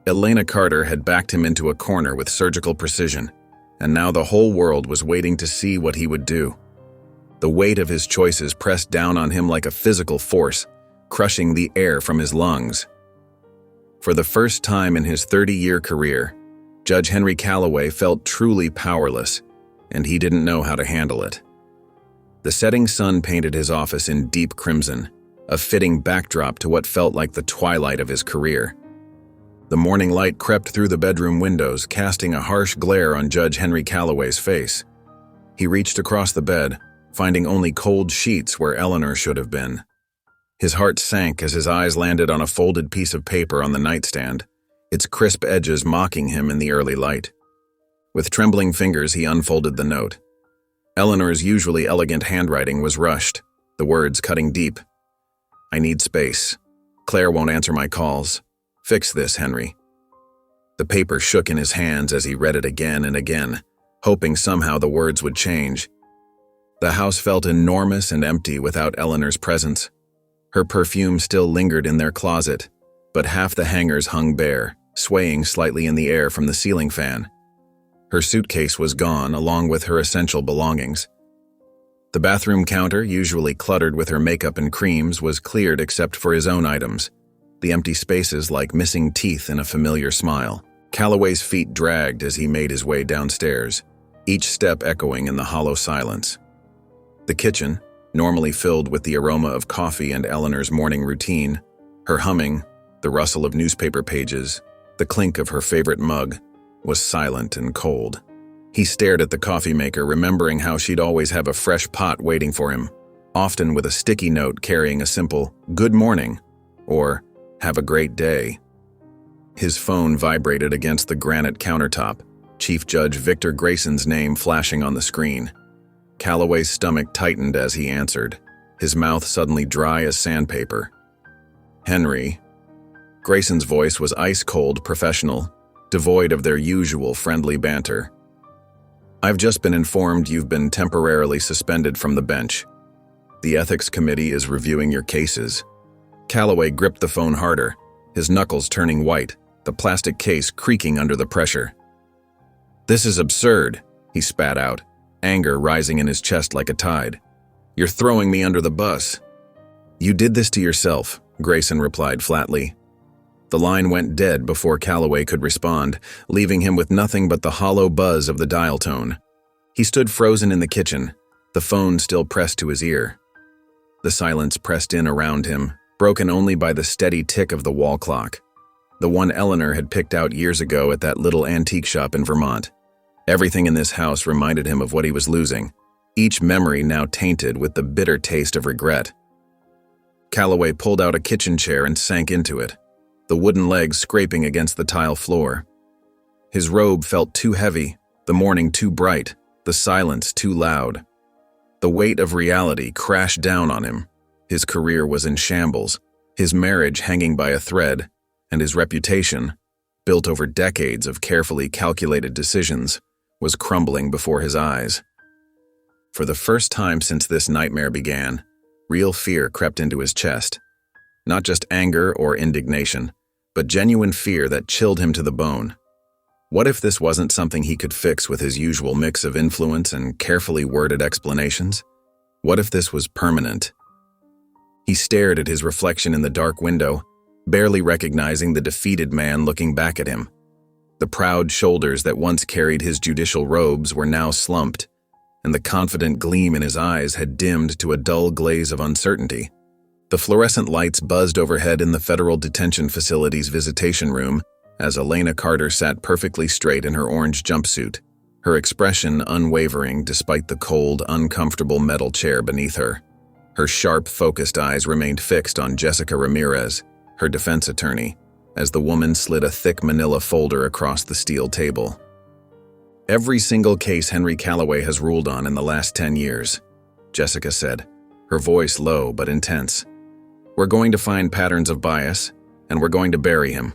Speaker 1: Elena Carter had backed him into a corner with surgical precision, and now the whole world was waiting to see what he would do. The weight of his choices pressed down on him like a physical force, crushing the air from his lungs. For the first time in his 30-year career, Judge Henry Calloway felt truly powerless, and he didn't know how to handle it. The setting sun painted his office in deep crimson, a fitting backdrop to what felt like the twilight of his career. The morning light crept through the bedroom windows, casting a harsh glare on Judge Henry Calloway's face. He reached across the bed, finding only cold sheets where Eleanor should have been. His heart sank as his eyes landed on a folded piece of paper on the nightstand, its crisp edges mocking him in the early light. With trembling fingers, he unfolded the note. Eleanor's usually elegant handwriting was rushed, the words cutting deep. "I need space. Claire won't answer my calls. Fix this, Henry." The paper shook in his hands as he read it again and again, hoping somehow the words would change. The house felt enormous and empty without Eleanor's presence. Her perfume still lingered in their closet, but half the hangers hung bare, swaying slightly in the air from the ceiling fan. Her suitcase was gone, along with her essential belongings. The bathroom counter, usually cluttered with her makeup and creams, was cleared except for his own items, the empty spaces like missing teeth in a familiar smile. Calloway's feet dragged as he made his way downstairs, each step echoing in the hollow silence. The kitchen, normally filled with the aroma of coffee and Eleanor's morning routine, her humming, the rustle of newspaper pages, the clink of her favorite mug, was silent and cold. He stared at the coffee maker, remembering how she'd always have a fresh pot waiting for him, often with a sticky note carrying a simple "Good morning" or "Have a great day." His phone vibrated against the granite countertop, Chief Judge Victor Grayson's name flashing on the screen. Calloway's stomach tightened as he answered, his mouth suddenly dry as sandpaper. "Henry." Grayson's voice was ice-cold professional, devoid of their usual friendly banter. "I've just been informed you've been temporarily suspended from the bench. The Ethics Committee is reviewing your cases." Calloway gripped the phone harder, his knuckles turning white, the plastic case creaking under the pressure. "This is absurd," he spat out, anger rising in his chest like a tide. "You're throwing me under the bus." "You did this to yourself," Grayson replied flatly. The line went dead before Calloway could respond, leaving him with nothing but the hollow buzz of the dial tone. He stood frozen in the kitchen, the phone still pressed to his ear. The silence pressed in around him, broken only by the steady tick of the wall clock, the one Eleanor had picked out years ago at that little antique shop in Vermont. Everything in this house reminded him of what he was losing, each memory now tainted with the bitter taste of regret. Calloway pulled out a kitchen chair and sank into it, the wooden legs scraping against the tile floor. His robe felt too heavy, the morning too bright, the silence too loud. The weight of reality crashed down on him. His career was in shambles, his marriage hanging by a thread, and his reputation, built over decades of carefully calculated decisions, was crumbling before his eyes. For the first time since this nightmare began, real fear crept into his chest. Not just anger or indignation, but genuine fear that chilled him to the bone. What if this wasn't something he could fix with his usual mix of influence and carefully worded explanations? What if this was permanent? He stared at his reflection in the dark window, barely recognizing the defeated man looking back at him. The proud shoulders that once carried his judicial robes were now slumped, and the confident gleam in his eyes had dimmed to a dull glaze of uncertainty. The fluorescent lights buzzed overhead in the federal detention facility's visitation room as Elena Carter sat perfectly straight in her orange jumpsuit, her expression unwavering despite the cold, uncomfortable metal chair beneath her. Her sharp, focused eyes remained fixed on Jessica Ramirez, her defense attorney, as the woman slid a thick manila folder across the steel table. "Every single case Henry Calloway has ruled on in the last 10 years, Jessica said, her voice low but intense. "We're going to find patterns of bias, and we're going to bury him."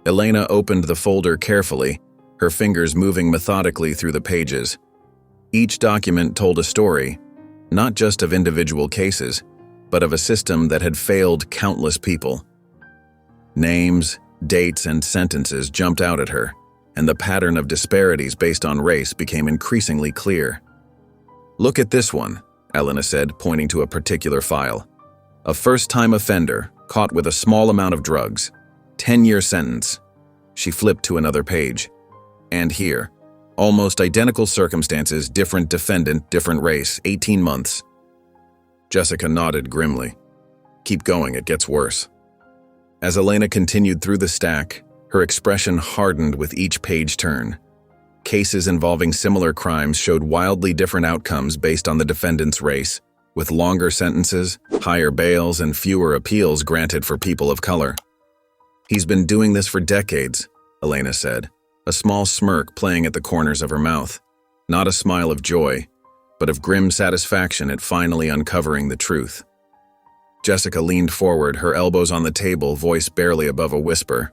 Speaker 1: Elena opened the folder carefully, her fingers moving methodically through the pages. Each document told a story, not just of individual cases, but of a system that had failed countless people. Names, Dates and sentences jumped out at her, and the pattern of disparities based on race became increasingly clear. "Look at this one," Elena said, pointing to a particular file. "A first-time offender, caught with a small amount of drugs. 10-year sentence." She flipped to another page. "And here, almost identical circumstances, different defendant, different race, 18 months. Jessica nodded grimly. "Keep going, it gets worse." As Elena continued through the stack, her expression hardened with each page turn. Cases involving similar crimes showed wildly different outcomes based on the defendant's race, with longer sentences, higher bails, and fewer appeals granted for people of color. "He's been doing this for decades," Elena said, a small smirk playing at the corners of her mouth. Not a smile of joy, but of grim satisfaction at finally uncovering the truth. Jessica leaned forward, her elbows on the table, voice barely above a whisper.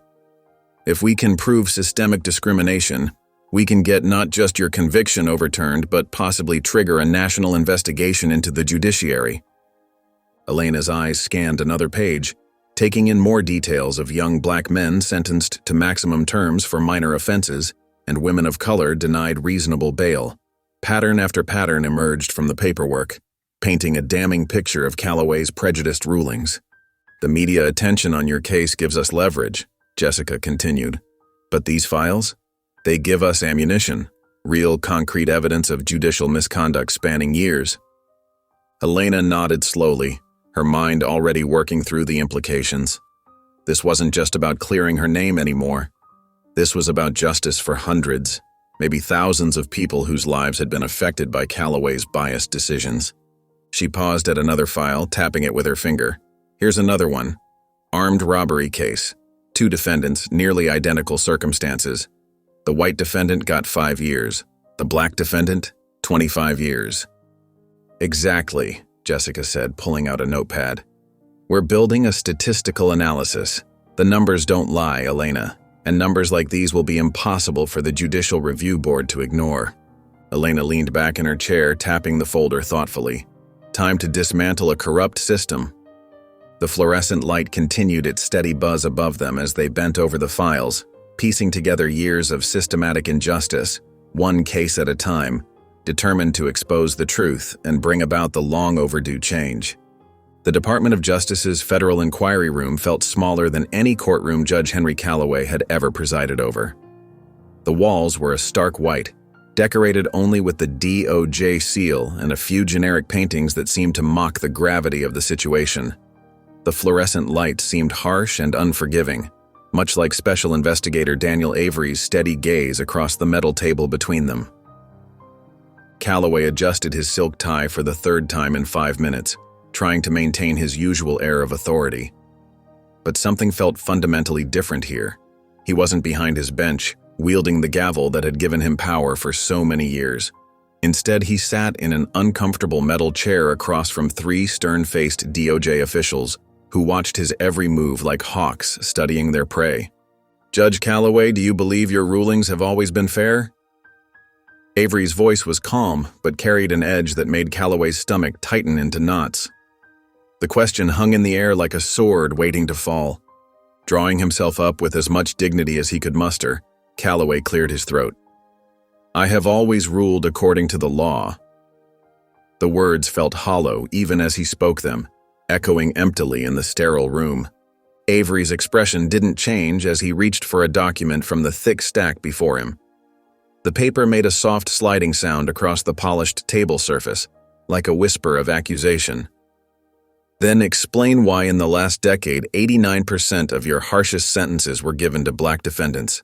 Speaker 1: "If we can prove systemic discrimination, we can get not just your conviction overturned, but possibly trigger a national investigation into the judiciary." Elena's eyes scanned another page, taking in more details of young black men sentenced to maximum terms for minor offenses and women of color denied reasonable bail. Pattern after pattern emerged from the paperwork, painting a damning picture of Calloway's prejudiced rulings. "The media attention on your case gives us leverage," Jessica continued. "But these files? They give us ammunition, real concrete evidence of judicial misconduct spanning years." Elena nodded slowly, her mind already working through the implications. This wasn't just about clearing her name anymore. This was about justice for hundreds, maybe thousands of people whose lives had been affected by Calloway's biased decisions. She paused at another file, tapping it with her finger. "Here's another one. Armed robbery case. 2 defendants, nearly identical circumstances. The white defendant got 5 years. The black defendant, 25 years. "Exactly," Jessica said, pulling out a notepad. "We're building a statistical analysis. The numbers don't lie, Elena, and numbers like these will be impossible for the Judicial Review Board to ignore." Elena leaned back in her chair, tapping the folder thoughtfully. Time to dismantle a corrupt system. The fluorescent light continued its steady buzz above them as they bent over the files, piecing together years of systematic injustice, one case at a time, determined to expose the truth and bring about the long-overdue change. The Department of Justice's Federal Inquiry Room felt smaller than any courtroom Judge Henry Calloway had ever presided over. The walls were a stark white, decorated only with the DOJ seal and a few generic paintings that seemed to mock the gravity of the situation. The fluorescent light seemed harsh and unforgiving, much like Special Investigator Daniel Avery's steady gaze across the metal table between them. Calloway adjusted his silk tie for the 3rd time in 5 minutes, trying to maintain his usual air of authority. But something felt fundamentally different here. He wasn't behind his bench, wielding the gavel that had given him power for so many years. Instead, he sat in an uncomfortable metal chair across from 3 stern-faced DOJ officials who watched his every move like hawks studying their prey. "Judge Calloway, do you believe your rulings have always been fair?" Avery's voice was calm, but carried an edge that made Calloway's stomach tighten into knots. The question hung in the air like a sword waiting to fall. Drawing himself up with as much dignity as he could muster, Calloway cleared his throat. "I have always ruled according to the law." The words felt hollow even as he spoke them, echoing emptily in the sterile room. Avery's expression didn't change as he reached for a document from the thick stack before him. The paper made a soft sliding sound across the polished table surface, like a whisper of accusation. "Then explain why in the last decade 89% of your harshest sentences were given to black defendants."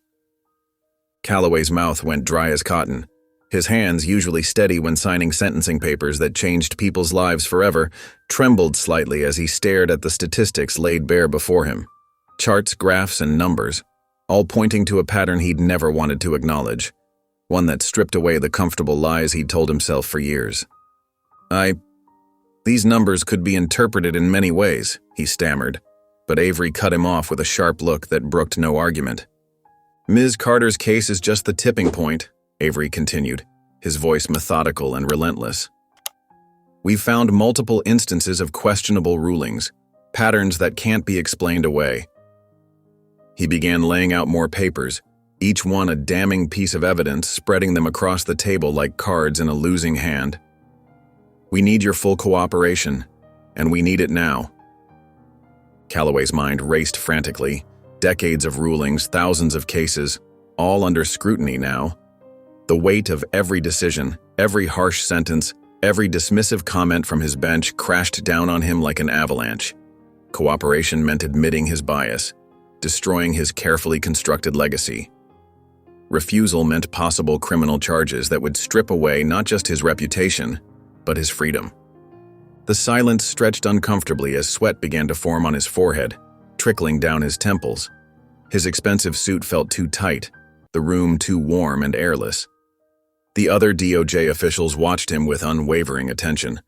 Speaker 1: Calloway's mouth went dry as cotton. His hands, usually steady when signing sentencing papers that changed people's lives forever, trembled slightly as he stared at the statistics laid bare before him. Charts, graphs, and numbers, all pointing to a pattern he'd never wanted to acknowledge, one that stripped away the comfortable lies he'd told himself for years. These numbers could be interpreted in many ways," he stammered, but Avery cut him off with a sharp look that brooked no argument. "Ms. Carter's case is just the tipping point," Avery continued, his voice methodical and relentless. "We've found multiple instances of questionable rulings, patterns that can't be explained away. He began laying out more papers, each one a damning piece of evidence, spreading them across the table like cards in a losing hand. "We need your full cooperation, and we need it now." Calloway's mind raced frantically. Decades of rulings, thousands of cases, all under scrutiny now. The weight of every decision, every harsh sentence, every dismissive comment from his bench crashed down on him like an avalanche. Cooperation meant admitting his bias, destroying his carefully constructed legacy. Refusal meant possible criminal charges that would strip away not just his reputation, but his freedom. The silence stretched uncomfortably as sweat began to form on his forehead, trickling down his temples. His expensive suit felt too tight, the room too warm and airless. The other DOJ officials watched him with unwavering attention,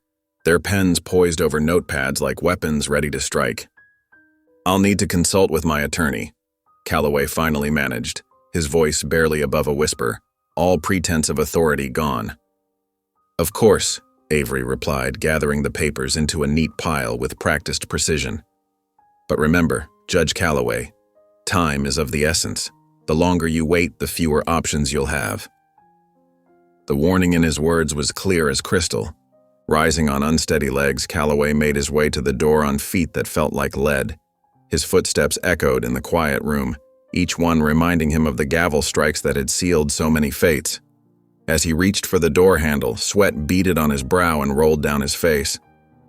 Speaker 1: their pens poised over notepads like weapons ready to strike. "I'll need to consult with my attorney," Calloway finally managed, his voice barely above a whisper, all pretense of authority gone. "Of course," Avery replied, gathering the papers into a neat pile with practiced precision. "But remember, Judge Calloway, time is of the essence. The longer you wait, the fewer options you'll have." The warning in his words was clear as crystal. Rising on unsteady legs, Calloway made his way to the door on feet that felt like lead. His footsteps echoed in the quiet room, each one reminding him of the gavel strikes that had sealed so many fates. As he reached for the door handle, sweat beaded on his brow and rolled down his face.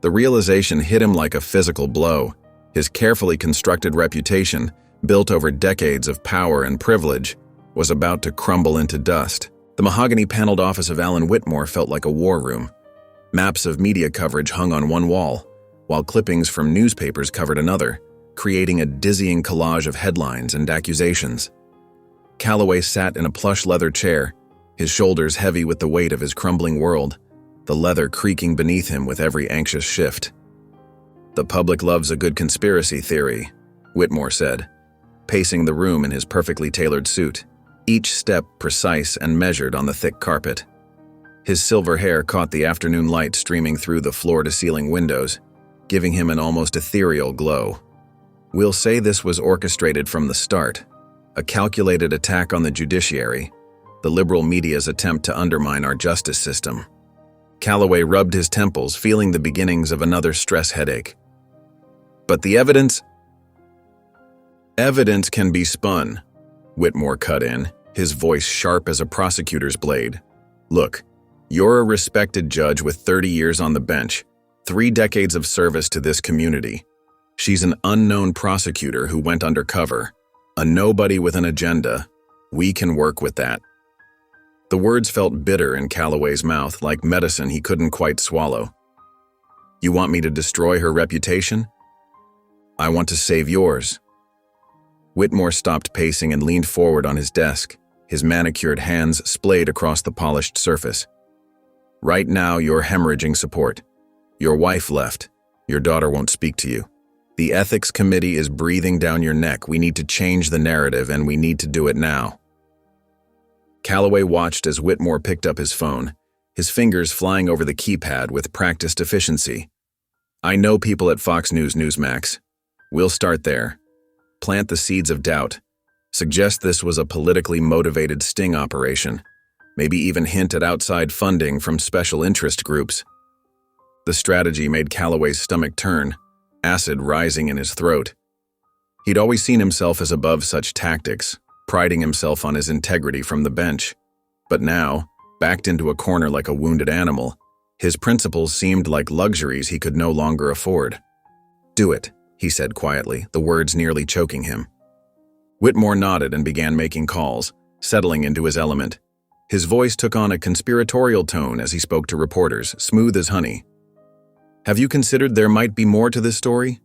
Speaker 1: The realization hit him like a physical blow. His carefully constructed reputation, built over decades of power and privilege, was about to crumble into dust. The mahogany-paneled office of Alan Whitmore felt like a war room. Maps of media coverage hung on one wall, while clippings from newspapers covered another, creating a dizzying collage of headlines and accusations. Calloway sat in a plush leather chair, his shoulders heavy with the weight of his crumbling world, the leather creaking beneath him with every anxious shift. "The public loves a good conspiracy theory," Whitmore said, pacing the room in his perfectly tailored suit, each step precise and measured on the thick carpet. His silver hair caught the afternoon light streaming through the floor-to-ceiling windows, giving him an almost ethereal glow. "We'll say this was orchestrated from the start, a calculated attack on the judiciary, the liberal media's attempt to undermine our justice system." Calloway rubbed his temples, feeling the beginnings of another stress headache. "But the evidence?" "Evidence can be spun," Whitmore cut in, his voice sharp as a prosecutor's blade. "Look, you're a respected judge with 30 years on the bench, 3 decades of service to this community. She's an unknown prosecutor who went undercover, a nobody with an agenda. We can work with that." The words felt bitter in Calloway's mouth, like medicine he couldn't quite swallow. "You want me to destroy her reputation? I want to save yours." Whitmore stopped pacing and leaned forward on his desk, his manicured hands splayed across the polished surface. "Right now, you're hemorrhaging support. Your wife left. Your daughter won't speak to you. The ethics committee is breathing down your neck. We need to change the narrative, and we need to do it now." Calloway watched as Whitmore picked up his phone, his fingers flying over the keypad with practiced efficiency. "I know people at Fox News Newsmax. We'll start there. Plant the seeds of doubt. Suggest this was a politically motivated sting operation. Maybe even hint at outside funding from special interest groups." The strategy made Calloway's stomach turn, acid rising in his throat. He'd always seen himself as above such tactics, priding himself on his integrity from the bench. But now, backed into a corner like a wounded animal, his principles seemed like luxuries he could no longer afford. "Do it," he said quietly, the words nearly choking him. Whitmore nodded and began making calls, settling into his element. His voice took on a conspiratorial tone as he spoke to reporters, smooth as honey. "Have you considered there might be more to this story?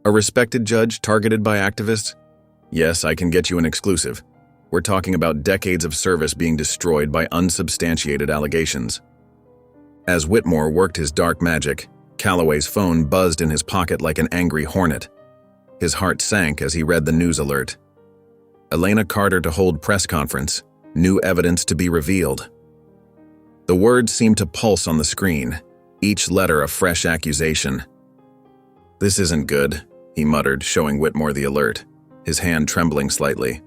Speaker 1: A respected judge targeted by activists? Yes, I can get you an exclusive. We're talking about decades of service being destroyed by unsubstantiated allegations." As Whitmore worked his dark magic, Calloway's phone buzzed in his pocket like an angry hornet. His heart sank as he read the news alert. Elena Carter to hold press conference. New evidence to be revealed. The words seemed to pulse on the screen, each letter a fresh accusation. "This isn't good," he muttered, showing Whitmore the alert. his hand trembling slightly.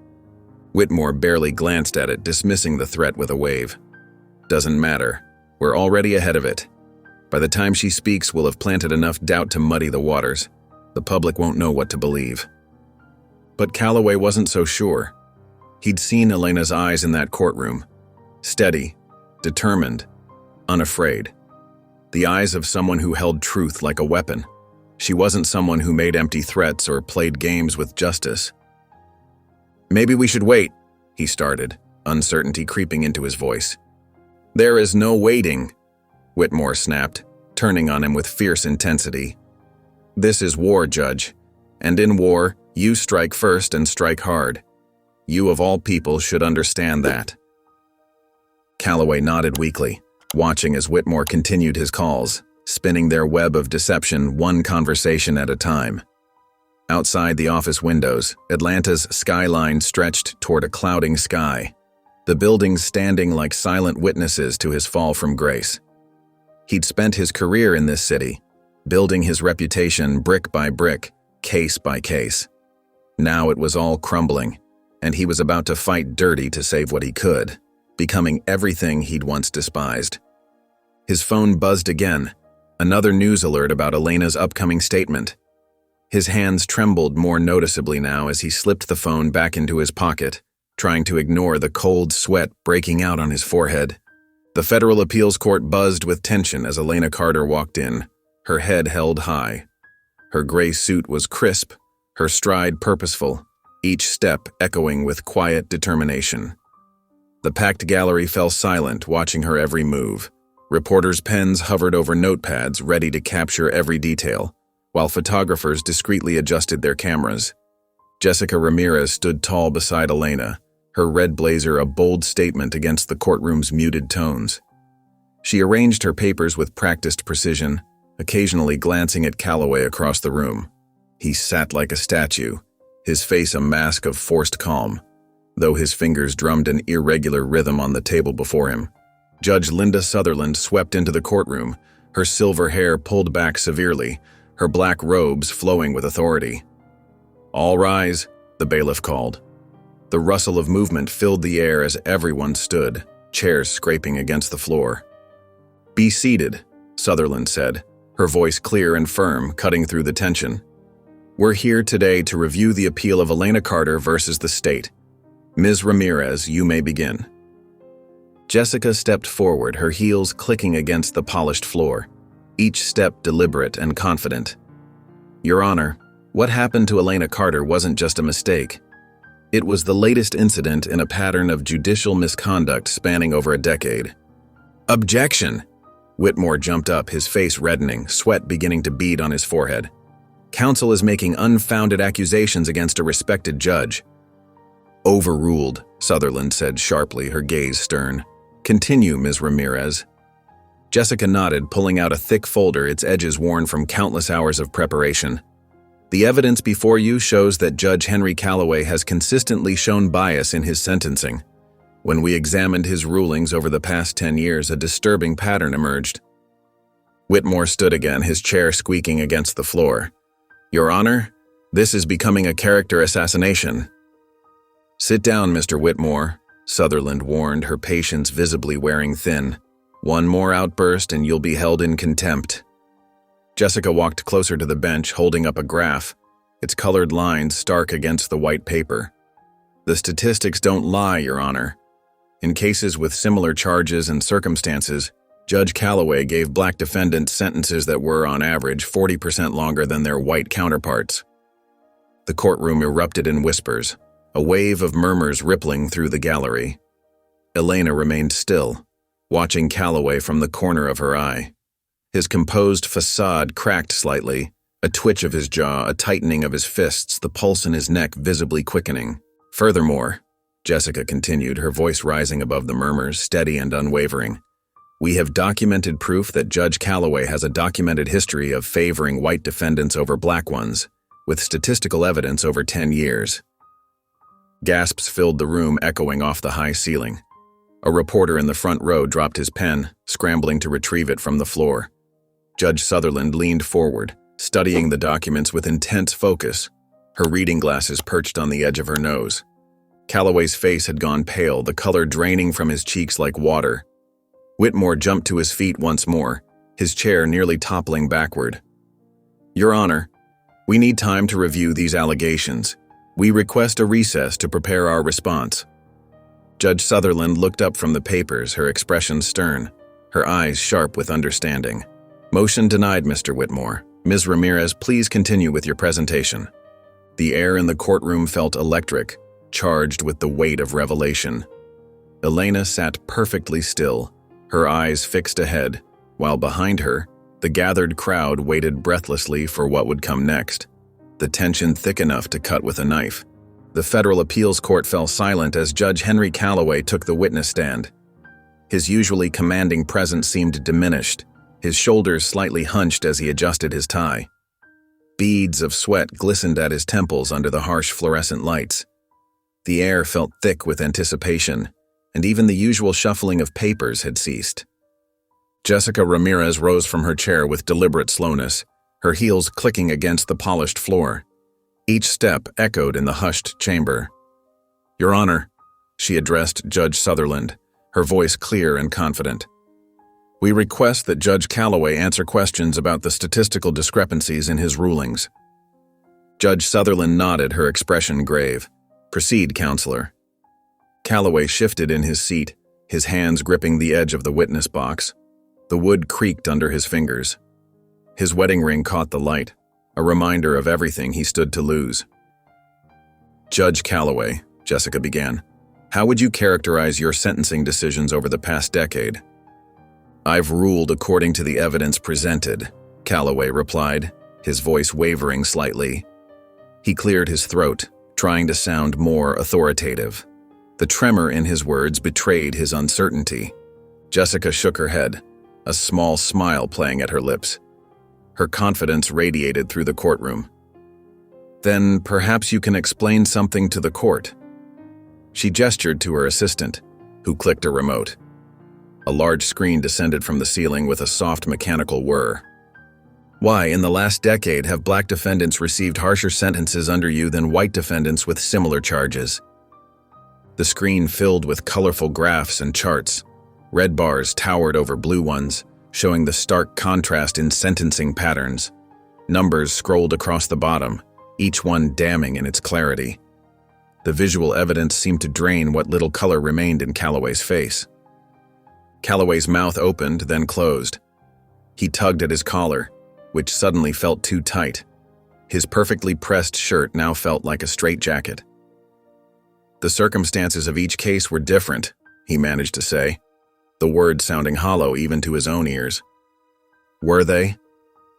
Speaker 1: Whitmore barely glanced at it, dismissing the threat with a wave. Doesn't matter. We're already ahead of it. By the time she speaks, we'll have planted enough doubt to muddy the waters. The public won't know what to believe. But Calloway wasn't so sure. He'd seen Elena's eyes in that courtroom. Steady, determined, unafraid. The eyes of someone who held truth like a weapon. She wasn't someone who made empty threats or played games with justice. "Maybe we should wait," he started, uncertainty creeping into his voice. "There is no waiting," Whitmore snapped, turning on him with fierce intensity. "This is war, Judge, and in war, you strike first and strike hard. You of all people should understand that." Calloway nodded weakly, watching as Whitmore continued his calls, spinning their web of deception one conversation at a time. Outside the office windows, Atlanta's skyline stretched toward a clouding sky, the buildings standing like silent witnesses to his fall from grace. He'd spent his career in this city, building his reputation brick by brick, case by case. Now it was all crumbling, and he was about to fight dirty to save what he could, becoming everything he'd once despised. His phone buzzed again, another news alert about Elena's upcoming statement. His hands trembled more noticeably now as he slipped the phone back into his pocket, trying to ignore the cold sweat breaking out on his forehead. The federal appeals court buzzed with tension as Elena Carter walked in, her head held high. Her gray suit was crisp, her stride purposeful, each step echoing with quiet determination. The packed gallery fell silent, watching her every move. Reporters' pens hovered over notepads, ready to capture every detail, while photographers discreetly adjusted their cameras. Jessica Ramirez stood tall beside Elena, her red blazer a bold statement against the courtroom's muted tones. She arranged her papers with practiced precision, occasionally glancing at Calloway across the room. He sat like a statue, his face a mask of forced calm, though his fingers drummed an irregular rhythm on the table before him. Judge Linda Sutherland swept into the courtroom, her silver hair pulled back severely, her black robes flowing with authority. "All rise," the bailiff called. The rustle of movement filled the air as everyone stood, chairs scraping against the floor. "Be seated," Sutherland said, her voice clear and firm, cutting through the tension. "We're here today to review the appeal of Elena Carter versus the state. Ms. Ramirez, you may begin." Jessica stepped forward, her heels clicking against the polished floor, each step deliberate and confident. "Your Honor, what happened to Elena Carter wasn't just a mistake. It was the latest incident in a pattern of judicial misconduct spanning over a decade." "Objection!" Whitmore jumped up, his face reddening, sweat beginning to bead on his forehead. "Counsel is making unfounded accusations against a respected judge." "Overruled," Sutherland said sharply, her gaze stern. "Continue, Ms. Ramirez." Jessica nodded, pulling out a thick folder, its edges worn from countless hours of preparation. "The evidence before you shows that Judge Henry Calloway has consistently shown bias in his sentencing. When we examined his rulings over the past 10 years, a disturbing pattern emerged." Whitmore stood again, his chair squeaking against the floor. "Your Honor, this is becoming a character assassination." "Sit down, Mr. Whitmore," Sutherland warned, her patience visibly wearing thin. "One more outburst and you'll be held in contempt." Jessica walked closer to the bench, holding up a graph, its colored lines stark against the white paper. "The statistics don't lie, Your Honor. In cases with similar charges and circumstances, Judge Calloway gave black defendants sentences that were, on average, 40% longer than their white counterparts." The courtroom erupted in whispers, a wave of murmurs rippling through the gallery. Elena remained still, watching Calloway from the corner of her eye. His composed facade cracked slightly, a twitch of his jaw, a tightening of his fists, the pulse in his neck visibly quickening. "Furthermore," Jessica continued, her voice rising above the murmurs, steady and unwavering, "we have documented proof that Judge Calloway has a documented history of favoring white defendants over black ones, with statistical evidence over 10 years. Gasps filled the room, echoing off the high ceiling. A reporter in the front row dropped his pen, scrambling to retrieve it from the floor. Judge Sutherland leaned forward, studying the documents with intense focus, her reading glasses perched on the edge of her nose. Calloway's face had gone pale, the color draining from his cheeks like water. Whitmore jumped to his feet once more, his chair nearly toppling backward. "Your Honor, we need time to review these allegations. We request a recess to prepare our response." Judge Sutherland looked up from the papers, her expression stern, her eyes sharp with understanding. "Motion denied, Mr. Whitmore. Ms. Ramirez, please continue with your presentation." The air in the courtroom felt electric, charged with the weight of revelation. Elena sat perfectly still, her eyes fixed ahead, while behind her, the gathered crowd waited breathlessly for what would come next, the tension thick enough to cut with a knife. The Federal Appeals Court fell silent as Judge Henry Calloway took the witness stand. His usually commanding presence seemed diminished, his shoulders slightly hunched as he adjusted his tie. Beads of sweat glistened at his temples under the harsh fluorescent lights. The air felt thick with anticipation, and even the usual shuffling of papers had ceased. Jessica Ramirez rose from her chair with deliberate slowness, her heels clicking against the polished floor. Each step echoed in the hushed chamber. "Your Honor," she addressed Judge Sutherland, her voice clear and confident. "We request that Judge Calloway answer questions about the statistical discrepancies in his rulings." Judge Sutherland nodded, her expression grave. "Proceed, Counselor." Calloway shifted in his seat, his hands gripping the edge of the witness box. The wood creaked under his fingers. His wedding ring caught the light, a reminder of everything he stood to lose. "Judge Calloway," Jessica began, "how would you characterize your sentencing decisions over the past decade?" "I've ruled according to the evidence presented," Calloway replied, his voice wavering slightly. He cleared his throat, trying to sound more authoritative. The tremor in his words betrayed his uncertainty. Jessica shook her head, a small smile playing at her lips. Her confidence radiated through the courtroom. "Then perhaps you can explain something to the court." She gestured to her assistant, who clicked a remote. A large screen descended from the ceiling with a soft mechanical whir. "Why, in the last decade, have black defendants received harsher sentences under you than white defendants with similar charges?" The screen filled with colorful graphs and charts. Red bars towered over blue ones, showing the stark contrast in sentencing patterns. Numbers scrolled across the bottom, each one damning in its clarity. The visual evidence seemed to drain what little color remained in Calloway's face. Calloway's mouth opened, then closed. He tugged at his collar, which suddenly felt too tight. His perfectly pressed shirt now felt like a straitjacket. "The circumstances of each case were different," he managed to say, the words sounding hollow even to his own ears. "Were they?"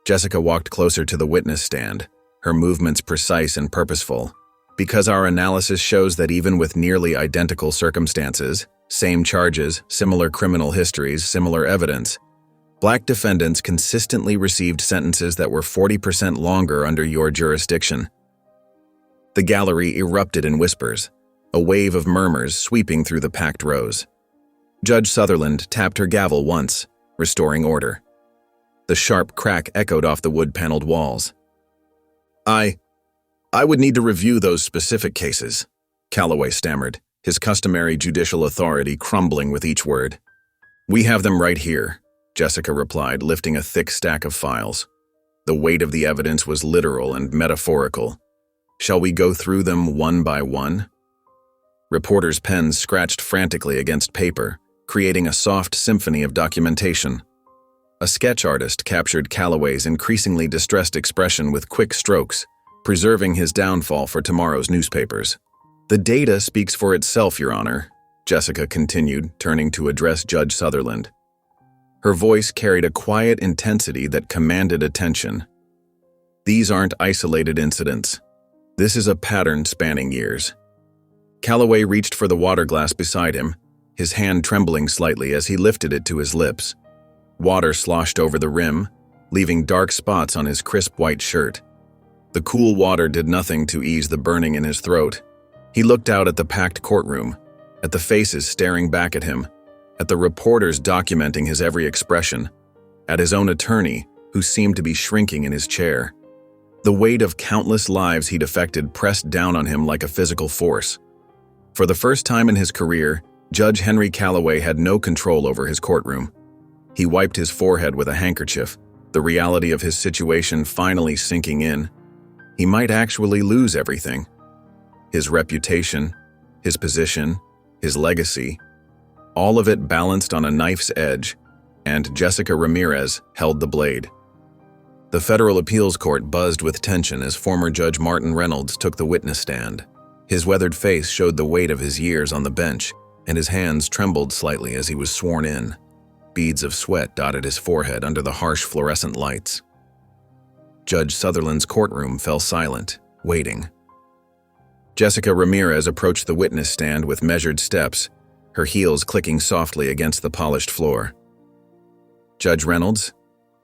Speaker 1: Jessica walked closer to the witness stand, her movements precise and purposeful. "Because our analysis shows that even with nearly identical circumstances, same charges, similar criminal histories, similar evidence, black defendants consistently received sentences that were 40% longer under your jurisdiction." The gallery erupted in whispers, a wave of murmurs sweeping through the packed rows. Judge Sutherland tapped her gavel once, restoring order. The sharp crack echoed off the wood-paneled walls. I would need to review those specific cases," Calloway stammered, his customary judicial authority crumbling with each word. "We have them right here," Jessica replied, lifting a thick stack of files. The weight of the evidence was literal and metaphorical. "Shall we go through them one by one?" Reporters' pens scratched frantically against paper, creating a soft symphony of documentation. A sketch artist captured Calloway's increasingly distressed expression with quick strokes, preserving his downfall for tomorrow's newspapers. "The data speaks for itself, Your Honor," Jessica continued, turning to address Judge Sutherland. Her voice carried a quiet intensity that commanded attention. "These aren't isolated incidents. This is a pattern spanning years." Calloway reached for the water glass beside him, his hand trembling slightly as he lifted it to his lips. Water sloshed over the rim, leaving dark spots on his crisp white shirt. The cool water did nothing to ease the burning in his throat. He looked out at the packed courtroom, at the faces staring back at him, at the reporters documenting his every expression, at his own attorney, who seemed to be shrinking in his chair. The weight of countless lives he'd affected pressed down on him like a physical force. For the first time in his career, Judge Henry Calloway had no control over his courtroom. He wiped his forehead with a handkerchief, the reality of his situation finally sinking in. He might actually lose everything. His reputation, his position, his legacy, all of it balanced on a knife's edge, and Jessica Ramirez held the blade. The federal appeals court buzzed with tension as former Judge Martin Reynolds took the witness stand. His weathered face showed the weight of his years on the bench, and his hands trembled slightly as he was sworn in. Beads of sweat dotted his forehead under the harsh fluorescent lights. Judge Sutherland's courtroom fell silent, waiting. Jessica Ramirez approached the witness stand with measured steps, her heels clicking softly against the polished floor. "Judge Reynolds,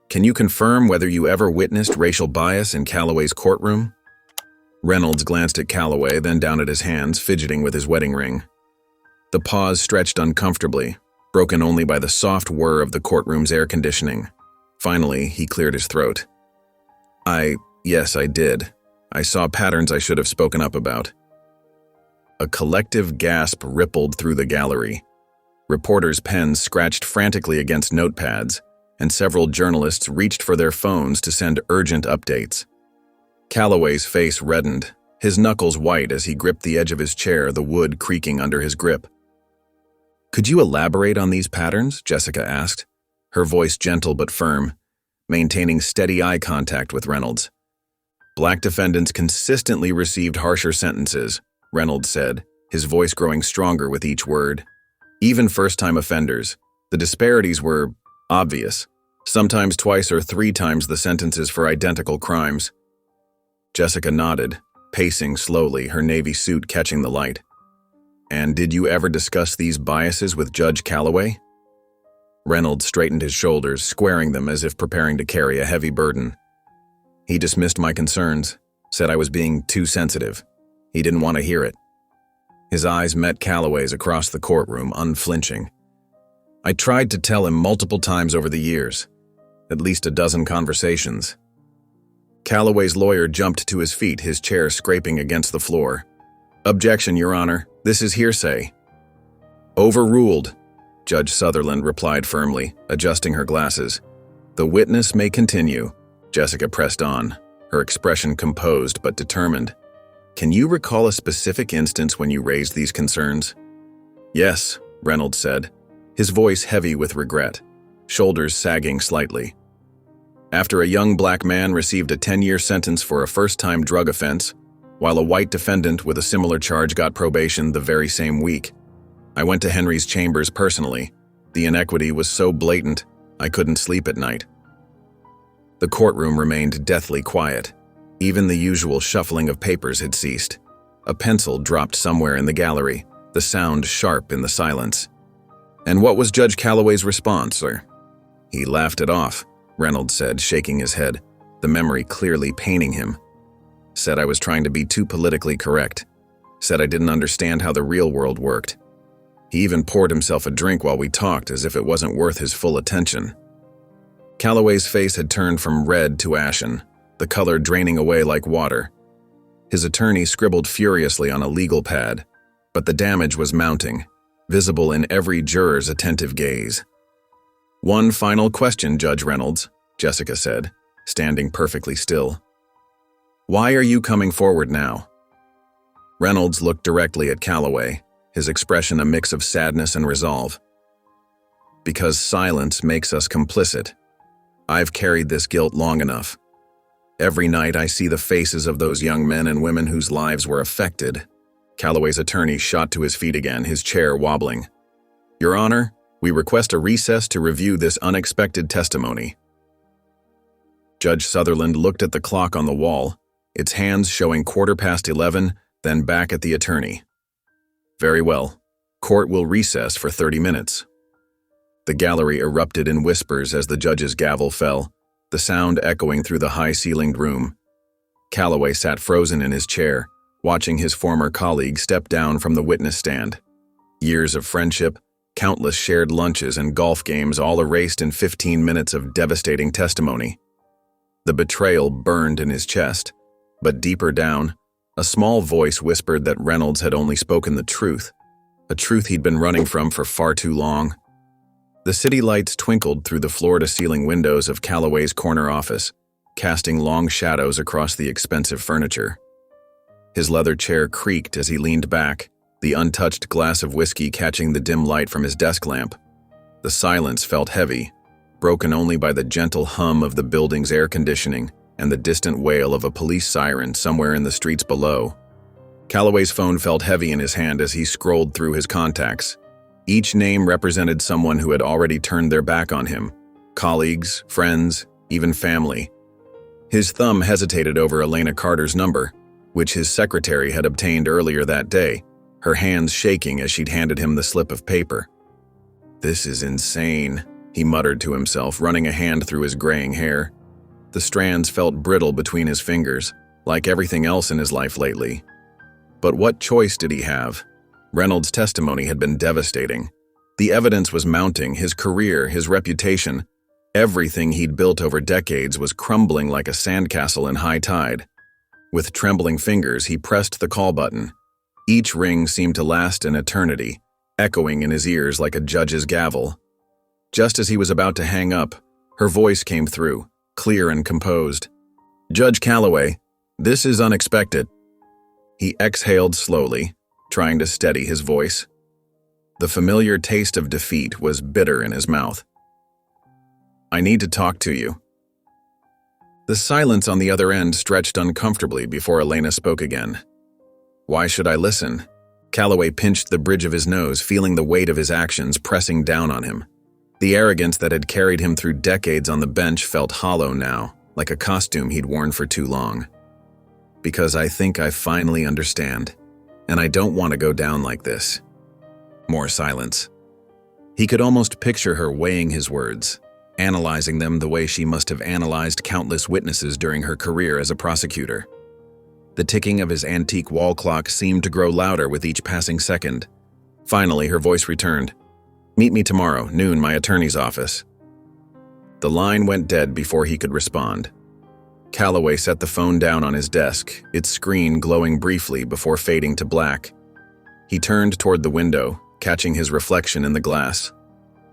Speaker 1: can you confirm whether you ever witnessed racial bias in Calloway's courtroom?" Reynolds glanced at Calloway, then down at his hands, fidgeting with his wedding ring. The pause stretched uncomfortably, broken only by the soft whir of the courtroom's air conditioning. Finally, he cleared his throat. Yes, I did. I saw patterns I should have spoken up about." A collective gasp rippled through the gallery. Reporters' pens scratched frantically against notepads, and several journalists reached for their phones to send urgent updates. Calloway's face reddened, his knuckles white as he gripped the edge of his chair, the wood creaking under his grip. "Could you elaborate on these patterns?" Jessica asked, her voice gentle but firm, maintaining steady eye contact with Reynolds. "Black defendants consistently received harsher sentences," Reynolds said, his voice growing stronger with each word. "Even first-time offenders. The disparities were obvious, sometimes twice or three times the sentences for identical crimes." Jessica nodded, pacing slowly, her navy suit catching the light. "And did you ever discuss these biases with Judge Calloway?" Reynolds straightened his shoulders, squaring them as if preparing to carry a heavy burden. "He dismissed my concerns, said I was being too sensitive. He didn't want to hear it." His eyes met Calloway's across the courtroom, unflinching. "I tried to tell him multiple times over the years, at least a dozen conversations." Calloway's lawyer jumped to his feet, his chair scraping against the floor. "Objection, Your Honor. This is hearsay." "Overruled," Judge Sutherland replied firmly, adjusting her glasses. "The witness may continue." Jessica pressed on, her expression composed but determined. "Can you recall a specific instance when you raised these concerns?" "Yes," Reynolds said, his voice heavy with regret, shoulders sagging slightly. "After a young black man received a 10-year sentence for a first-time drug offense, while a white defendant with a similar charge got probation the very same week. I went to Henry's chambers personally. The inequity was so blatant, I couldn't sleep at night." The courtroom remained deathly quiet. Even the usual shuffling of papers had ceased. A pencil dropped somewhere in the gallery, the sound sharp in the silence. "And what was Judge Calloway's response, sir?" "He laughed it off," Reynolds said, shaking his head, the memory clearly paining him. "Said I was trying to be too politically correct. Said I didn't understand how the real world worked. He even poured himself a drink while we talked as if it wasn't worth his full attention." Calloway's face had turned from red to ashen, the color draining away like water. His attorney scribbled furiously on a legal pad, but the damage was mounting, visible in every juror's attentive gaze. "One final question, Judge Reynolds," Jessica said, standing perfectly still. "Why are you coming forward now?" Reynolds looked directly at Calloway, his expression a mix of sadness and resolve. "Because silence makes us complicit. I've carried this guilt long enough. Every night I see the faces of those young men and women whose lives were affected." Calloway's attorney shot to his feet again, his chair wobbling. "Your Honor, we request a recess to review this unexpected testimony." Judge Sutherland looked at the clock on the wall, its hands showing 11:15, then back at the attorney. "Very well. Court will recess for 30 minutes. The gallery erupted in whispers as the judge's gavel fell, the sound echoing through the high-ceilinged room. Calloway sat frozen in his chair, watching his former colleague step down from the witness stand. Years of friendship, countless shared lunches and golf games all erased in 15 minutes of devastating testimony. The betrayal burned in his chest, but deeper down, a small voice whispered that Reynolds had only spoken the truth, a truth he'd been running from for far too long. The city lights twinkled through the floor-to-ceiling windows of Calloway's corner office, casting long shadows across the expensive furniture. His leather chair creaked as he leaned back, the untouched glass of whiskey catching the dim light from his desk lamp. The silence felt heavy, broken only by the gentle hum of the building's air conditioning and the distant wail of a police siren somewhere in the streets below. Calloway's phone felt heavy in his hand as he scrolled through his contacts. Each name represented someone who had already turned their back on him: colleagues, friends, even family. His thumb hesitated over Elena Carter's number, which his secretary had obtained earlier that day, her hands shaking as she'd handed him the slip of paper. "This is insane," he muttered to himself, running a hand through his graying hair. The strands felt brittle between his fingers, like everything else in his life lately. But what choice did he have? Reynolds' testimony had been devastating. The evidence was mounting, his career, his reputation. Everything he'd built over decades was crumbling like a sandcastle in high tide. With trembling fingers, he pressed the call button. Each ring seemed to last an eternity, echoing in his ears like a judge's gavel. Just as he was about to hang up, her voice came through, clear and composed. "Judge Calloway, this is unexpected." He exhaled slowly, trying to steady his voice. The familiar taste of defeat was bitter in his mouth. "I need to talk to you." The silence on the other end stretched uncomfortably before Elena spoke again. "Why should I listen?" Calloway pinched the bridge of his nose, feeling the weight of his actions pressing down on him. The arrogance that had carried him through decades on the bench felt hollow now, like a costume he'd worn for too long. "Because I think I finally understand, and I don't want to go down like this." More silence. He could almost picture her weighing his words, analyzing them the way she must have analyzed countless witnesses during her career as a prosecutor. The ticking of his antique wall clock seemed to grow louder with each passing second. Finally, her voice returned. "Meet me tomorrow, noon, my attorney's office." The line went dead before he could respond. Calloway set the phone down on his desk, its screen glowing briefly before fading to black. He turned toward the window, catching his reflection in the glass.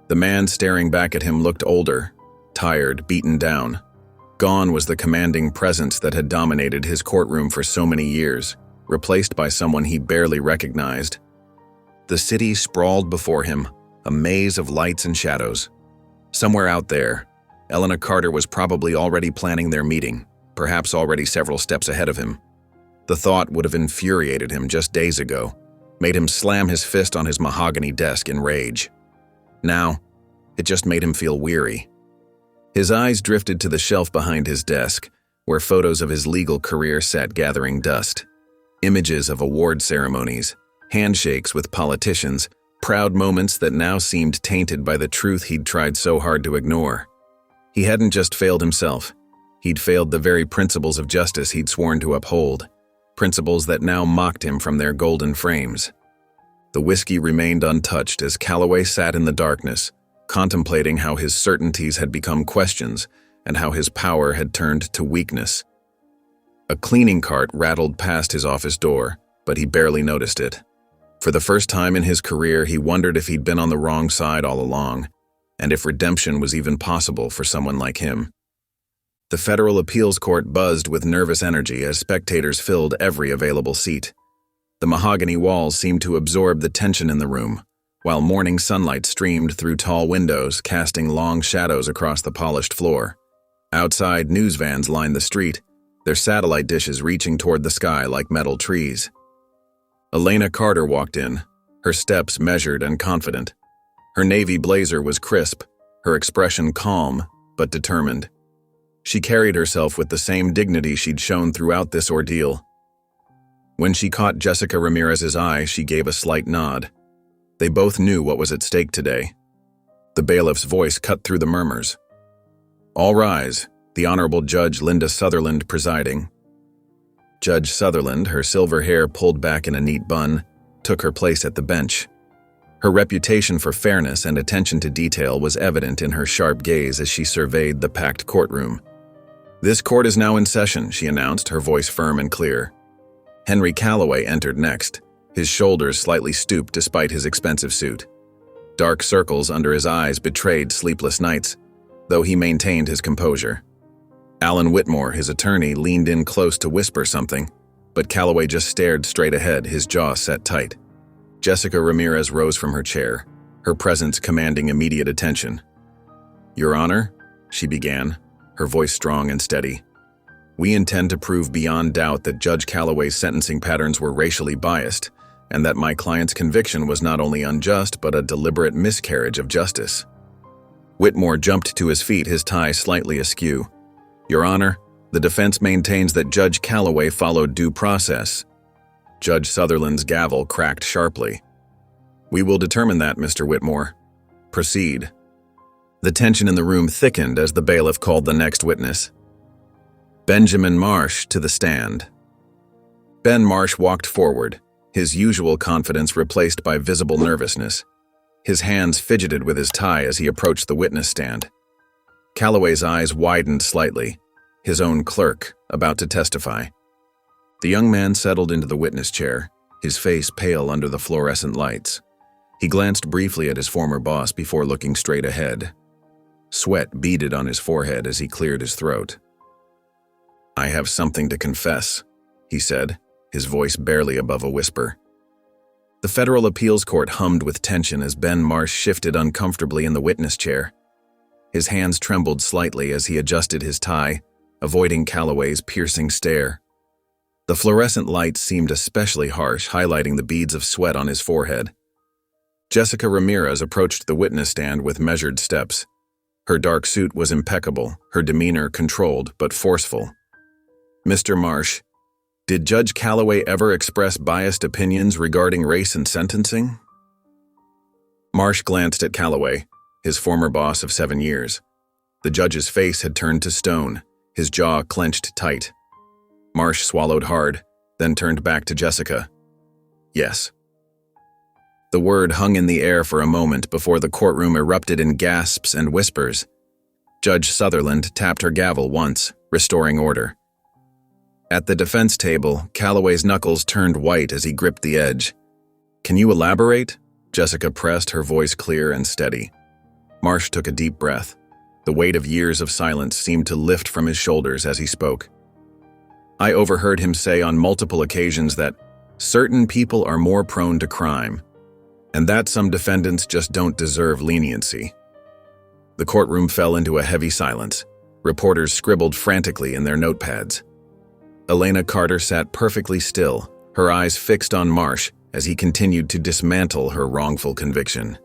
Speaker 1: The man staring back at him looked older, tired, beaten down. Gone was the commanding presence that had dominated his courtroom for so many years, replaced by someone he barely recognized. The city sprawled before him, a maze of lights and shadows. Somewhere out there, Elena Carter was probably already planning their meeting, perhaps already several steps ahead of him. The thought would have infuriated him just days ago, made him slam his fist on his mahogany desk in rage. Now, it just made him feel weary. His eyes drifted to the shelf behind his desk, where photos of his legal career sat gathering dust. Images of award ceremonies, handshakes with politicians, proud moments that now seemed tainted by the truth he'd tried so hard to ignore. He hadn't just failed himself. He'd failed the very principles of justice he'd sworn to uphold, principles that now mocked him from their golden frames. The whiskey remained untouched as Calloway sat in the darkness, contemplating how his certainties had become questions and how his power had turned to weakness. A cleaning cart rattled past his office door, but he barely noticed it. For the first time in his career, he wondered if he'd been on the wrong side all along, and if redemption was even possible for someone like him. The federal appeals court buzzed with nervous energy as spectators filled every available seat. The mahogany walls seemed to absorb the tension in the room, while morning sunlight streamed through tall windows, casting long shadows across the polished floor. Outside, news vans lined the street, their satellite dishes reaching toward the sky like metal trees. Elena Carter walked in, her steps measured and confident. Her navy blazer was crisp, her expression calm but determined. She carried herself with the same dignity she'd shown throughout this ordeal. When she caught Jessica Ramirez's eye, she gave a slight nod. They both knew what was at stake today. The bailiff's voice cut through the murmurs. "All rise," the Honorable Judge Linda Sutherland presiding. Judge Sutherland, her silver hair pulled back in a neat bun, took her place at the bench. Her reputation for fairness and attention to detail was evident in her sharp gaze as she surveyed the packed courtroom. "This court is now in session," she announced, her voice firm and clear. Henry Calloway entered next, his shoulders slightly stooped despite his expensive suit. Dark circles under his eyes betrayed sleepless nights, though he maintained his composure. Alan Whitmore, his attorney, leaned in close to whisper something, but Calloway just stared straight ahead, his jaw set tight. Jessica Ramirez rose from her chair, her presence commanding immediate attention. "Your Honor," she began, her voice strong and steady, "we intend to prove beyond doubt that Judge Calloway's sentencing patterns were racially biased, and that my client's conviction was not only unjust but a deliberate miscarriage of justice." Whitmore jumped to his feet, his tie slightly askew. "Your Honor, the defense maintains that Judge Calloway followed due process." Judge Sutherland's gavel cracked sharply. "We will determine that, Mr. Whitmore. Proceed." The tension in the room thickened as the bailiff called the next witness. Benjamin Marsh to the stand. Ben Marsh walked forward, his usual confidence replaced by visible nervousness. His hands fidgeted with his tie as he approached the witness stand. Calloway's eyes widened slightly, his own clerk about to testify. The young man settled into the witness chair, his face pale under the fluorescent lights. He glanced briefly at his former boss before looking straight ahead. Sweat beaded on his forehead as he cleared his throat. "I have something to confess," he said, his voice barely above a whisper. The federal appeals court hummed with tension as Ben Marsh shifted uncomfortably in the witness chair. His hands trembled slightly as he adjusted his tie, avoiding Calloway's piercing stare. The fluorescent lights seemed especially harsh, highlighting the beads of sweat on his forehead. Jessica Ramirez approached the witness stand with measured steps. Her dark suit was impeccable, her demeanor controlled but forceful. "Mr. Marsh, did Judge Calloway ever express biased opinions regarding race and sentencing?" Marsh glanced at Calloway, his former boss of 7 years. The judge's face had turned to stone, his jaw clenched tight. Marsh swallowed hard, then turned back to Jessica. "Yes." The word hung in the air for a moment before the courtroom erupted in gasps and whispers. Judge Sutherland tapped her gavel once, restoring order. At the defense table, Calloway's knuckles turned white as he gripped the edge. "Can you elaborate?" Jessica pressed, her voice clear and steady. Marsh took a deep breath. The weight of years of silence seemed to lift from his shoulders as he spoke. "I overheard him say on multiple occasions that certain people are more prone to crime, and that some defendants just don't deserve leniency." The courtroom fell into a heavy silence. Reporters scribbled frantically in their notepads. Elena Carter sat perfectly still, her eyes fixed on Marsh as he continued to dismantle her wrongful conviction.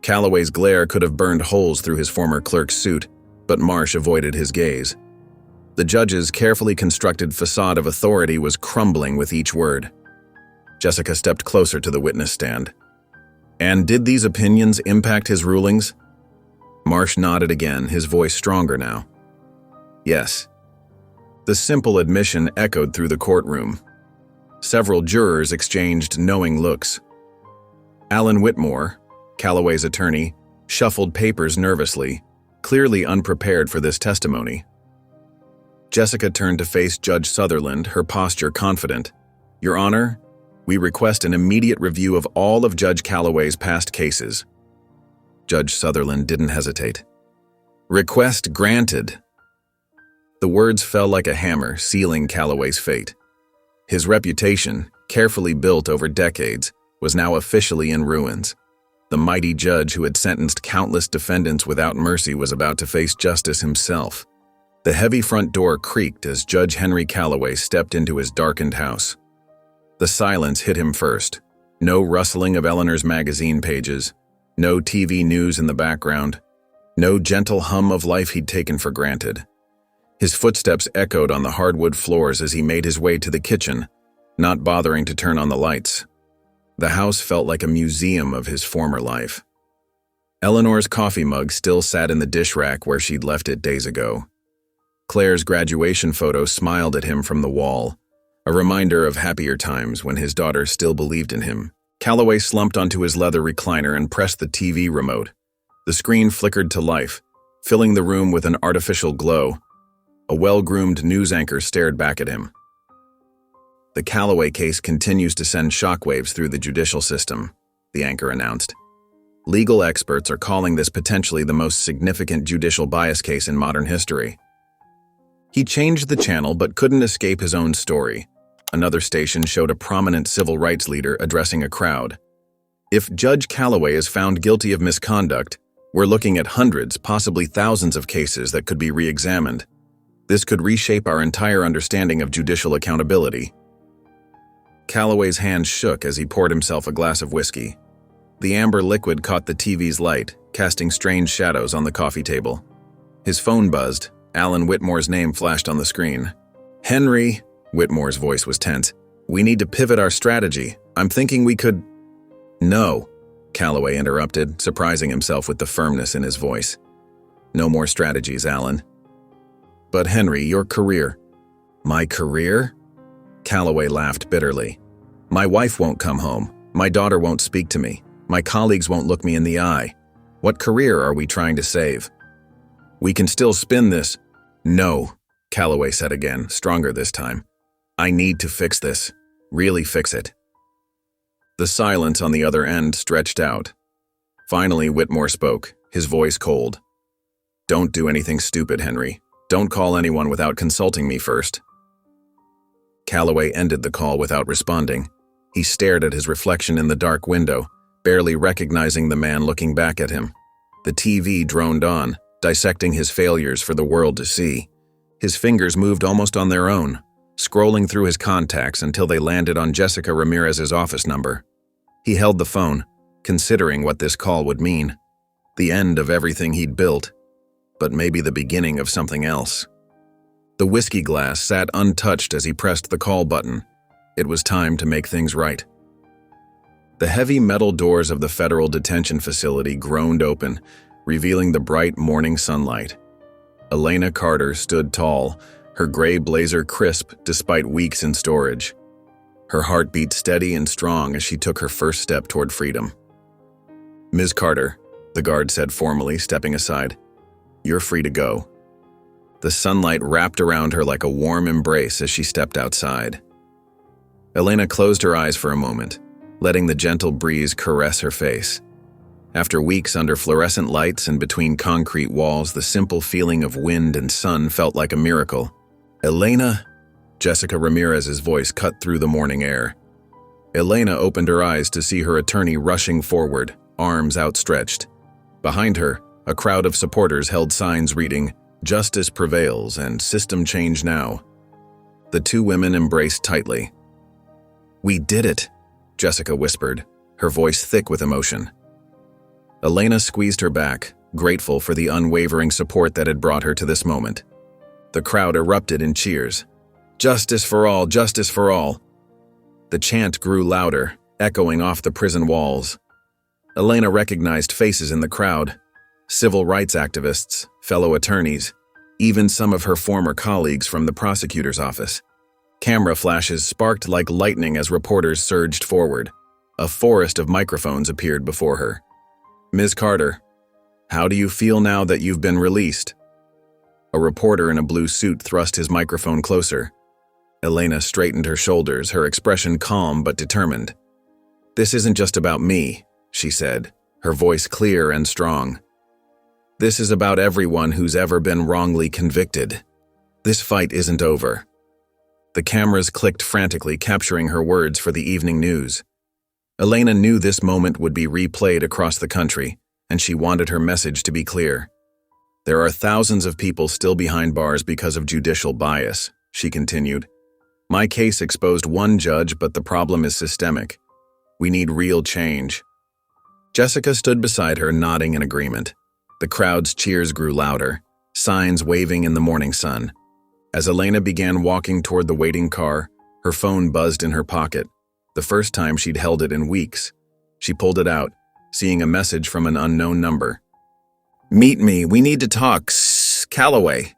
Speaker 1: Calloway's glare could have burned holes through his former clerk's suit, but Marsh avoided his gaze. The judge's carefully constructed facade of authority was crumbling with each word. Jessica stepped closer to the witness stand. "And did these opinions impact his rulings?" Marsh nodded again, his voice stronger now. "Yes." The simple admission echoed through the courtroom. Several jurors exchanged knowing looks. Alan Whitmore, Calloway's attorney, shuffled papers nervously, clearly unprepared for this testimony. Jessica turned to face Judge Sutherland, her posture confident. "Your Honor, we request an immediate review of all of Judge Calloway's past cases." Judge Sutherland didn't hesitate. "Request granted." The words fell like a hammer, sealing Calloway's fate. His reputation, carefully built over decades, was now officially in ruins. The mighty judge who had sentenced countless defendants without mercy was about to face justice himself. The heavy front door creaked as Judge Henry Calloway stepped into his darkened house. The silence hit him first. No rustling of Eleanor's magazine pages, no TV news in the background, no gentle hum of life he'd taken for granted. His footsteps echoed on the hardwood floors as he made his way to the kitchen, not bothering to turn on the lights. The house felt like a museum of his former life. Eleanor's coffee mug still sat in the dish rack where she'd left it days ago. Claire's graduation photo smiled at him from the wall, a reminder of happier times when his daughter still believed in him. Calloway slumped onto his leather recliner and pressed the TV remote. The screen flickered to life, filling the room with an artificial glow. A well-groomed news anchor stared back at him. "The Calloway case continues to send shockwaves through the judicial system," the anchor announced. "Legal experts are calling this potentially the most significant judicial bias case in modern history." He changed the channel but couldn't escape his own story. Another station showed a prominent civil rights leader addressing a crowd. "If Judge Calloway is found guilty of misconduct, we're looking at hundreds, possibly thousands of cases that could be re-examined. This could reshape our entire understanding of judicial accountability." Calloway's hand shook as he poured himself a glass of whiskey. The amber liquid caught the TV's light, casting strange shadows on the coffee table. His phone buzzed. Alan Whitmore's name flashed on the screen. "Henry," Whitmore's voice was tense. "We need to pivot our strategy. I'm thinking we could—" "No," Calloway interrupted, surprising himself with the firmness in his voice. "No more strategies, Alan." "But Henry, your career—" "My career?" Calloway laughed bitterly. "My wife won't come home. My daughter won't speak to me. My colleagues won't look me in the eye. What career are we trying to save?" "We can still spin this—" "No," Calloway said again, stronger this time. "I need to fix this. Really fix it." The silence on the other end stretched out. Finally, Whitmore spoke, his voice cold. "Don't do anything stupid, Henry. Don't call anyone without consulting me first." Calloway ended the call without responding. He stared at his reflection in the dark window, barely recognizing the man looking back at him. The TV droned on, dissecting his failures for the world to see. His fingers moved almost on their own, scrolling through his contacts until they landed on Jessica Ramirez's office number. He held the phone, considering what this call would mean. The end of everything he'd built, but maybe the beginning of something else. The whiskey glass sat untouched as he pressed the call button. It was time to make things right. The heavy metal doors of the federal detention facility groaned open, revealing the bright morning sunlight. Elena Carter stood tall, her gray blazer crisp despite weeks in storage. Her heart beat steady and strong as she took her first step toward freedom. "Ms. Carter," the guard said formally, stepping aside. "You're free to go." The sunlight wrapped around her like a warm embrace as she stepped outside. Elena closed her eyes for a moment, letting the gentle breeze caress her face. After weeks under fluorescent lights and between concrete walls, the simple feeling of wind and sun felt like a miracle. "Elena?" Jessica Ramirez's voice cut through the morning air. Elena opened her eyes to see her attorney rushing forward, arms outstretched. Behind her, a crowd of supporters held signs reading, "Justice prevails" and "System change now." The two women embraced tightly. "We did it," Jessica whispered, her voice thick with emotion. Elena squeezed her back, grateful for the unwavering support that had brought her to this moment. The crowd erupted in cheers. "Justice for all, justice for all." The chant grew louder, echoing off the prison walls. Elena recognized faces in the crowd. Civil rights activists, fellow attorneys, even some of her former colleagues from the prosecutor's office. Camera flashes sparked like lightning as reporters surged forward. A forest of microphones appeared before her. "Ms. Carter, how do you feel now that you've been released?" A reporter in a blue suit thrust his microphone closer. Elena straightened her shoulders, her expression calm but determined. "This isn't just about me," she said, her voice clear and strong. "This is about everyone who's ever been wrongly convicted. This fight isn't over." The cameras clicked frantically, capturing her words for the evening news. Elena knew this moment would be replayed across the country, and she wanted her message to be clear. "There are thousands of people still behind bars because of judicial bias," she continued. "My case exposed one judge, but the problem is systemic. We need real change." Jessica stood beside her, nodding in agreement. The crowd's cheers grew louder, signs waving in the morning sun. As Elena began walking toward the waiting car, her phone buzzed in her pocket, the first time she'd held it in weeks. She pulled it out, seeing a message from an unknown number. "Meet me, we need to talk, Calloway."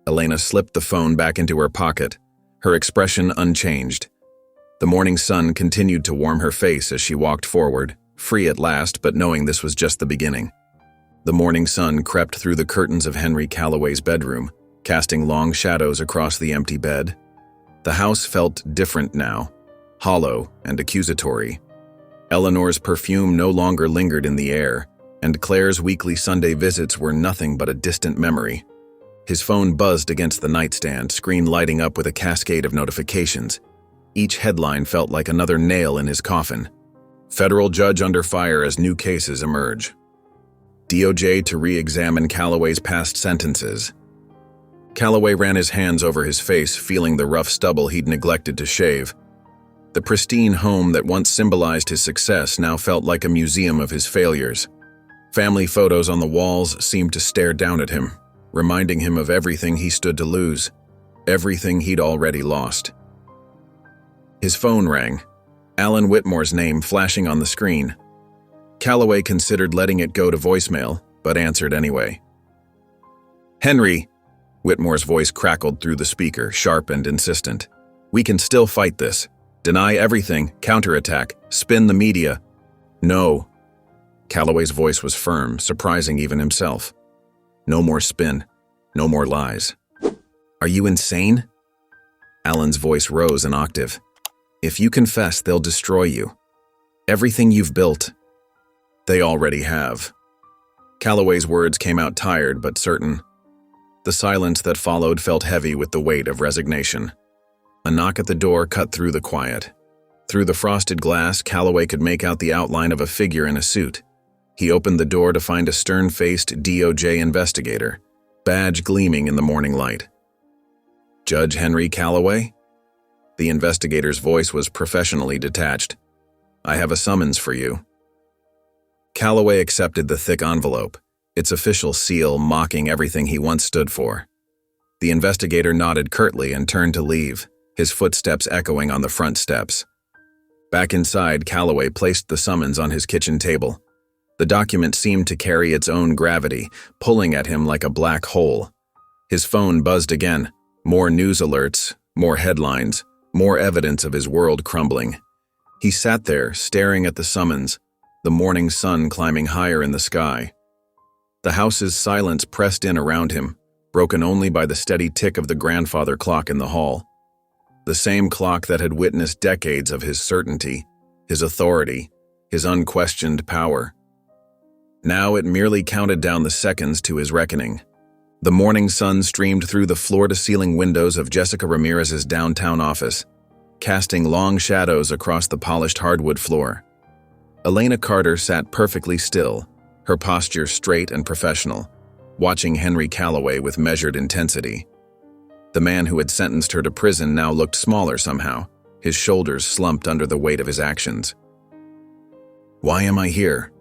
Speaker 1: Elena slipped the phone back into her pocket, her expression unchanged. The morning sun continued to warm her face as she walked forward, free at last, but knowing this was just the beginning. The morning sun crept through the curtains of Henry Calloway's bedroom, casting long shadows across the empty bed. The house felt different now, hollow and accusatory. Eleanor's perfume no longer lingered in the air, and Claire's weekly Sunday visits were nothing but a distant memory. His phone buzzed against the nightstand, screen lighting up with a cascade of notifications. Each headline felt like another nail in his coffin. Federal judge under fire as new cases emerge. DOJ to re-examine Calloway's past sentences. Calloway ran his hands over his face, feeling the rough stubble he'd neglected to shave. The pristine home that once symbolized his success now felt like a museum of his failures. Family photos on the walls seemed to stare down at him, reminding him of everything he stood to lose, everything he'd already lost. His phone rang, Alan Whitmore's name flashing on the screen. Calloway considered letting it go to voicemail, but answered anyway. "Henry," Whitmore's voice crackled through the speaker, sharp and insistent. "We can still fight this. Deny everything, counterattack, spin the media." "No." Calloway's voice was firm, surprising even himself. "No more spin. No more lies." "Are you insane?" Alan's voice rose an octave. "If you confess, they'll destroy you. Everything you've built." "They already have." Calloway's words came out tired but certain. The silence that followed felt heavy with the weight of resignation. A knock at the door cut through the quiet. Through the frosted glass, Calloway could make out the outline of a figure in a suit. He opened the door to find a stern-faced DOJ investigator, badge gleaming in the morning light. "Judge Henry Calloway?" The investigator's voice was professionally detached. "I have a summons for you." Calloway accepted the thick envelope, its official seal mocking everything he once stood for. The investigator nodded curtly and turned to leave, his footsteps echoing on the front steps. Back inside, Calloway placed the summons on his kitchen table. The document seemed to carry its own gravity, pulling at him like a black hole. His phone buzzed again, more news alerts, more headlines, more evidence of his world crumbling. He sat there, staring at the summons, the morning sun climbing higher in the sky. The house's silence pressed in around him, broken only by the steady tick of the grandfather clock in the hall. The same clock that had witnessed decades of his certainty, his authority, his unquestioned power. Now it merely counted down the seconds to his reckoning. The morning sun streamed through the floor-to-ceiling windows of Jessica Ramirez's downtown office, casting long shadows across the polished hardwood floor. Elena Carter sat perfectly still, her posture straight and professional, watching Henry Calloway with measured intensity. The man who had sentenced her to prison now looked smaller somehow, his shoulders slumped under the weight of his actions. "Why am I here?"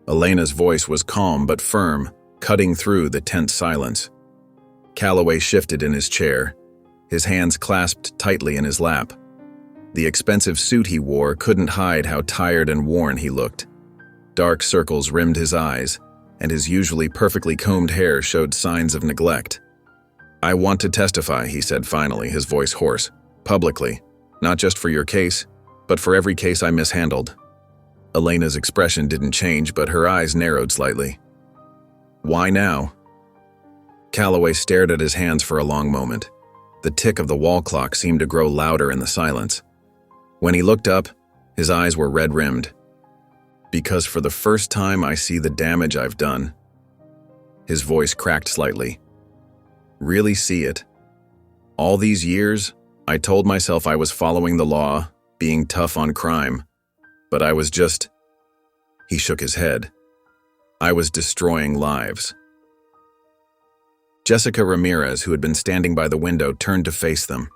Speaker 1: Elena's voice was calm but firm, cutting through the tense silence. Calloway shifted in his chair, his hands clasped tightly in his lap. The expensive suit he wore couldn't hide how tired and worn he looked. Dark circles rimmed his eyes, and his usually perfectly combed hair showed signs of neglect. "I want to testify," he said finally, his voice hoarse, "publicly, not just for your case, but for every case I mishandled." Elena's expression didn't change, but her eyes narrowed slightly. "Why now?" Calloway stared at his hands for a long moment. The tick of the wall clock seemed to grow louder in the silence. When he looked up, his eyes were red-rimmed. "Because for the first time I see the damage I've done." His voice cracked slightly. "Really see it. All these years, I told myself I was following the law, being tough on crime. But I was just..." He shook his head. "I was destroying lives." Jessica Ramirez, who had been standing by the window, turned to face them.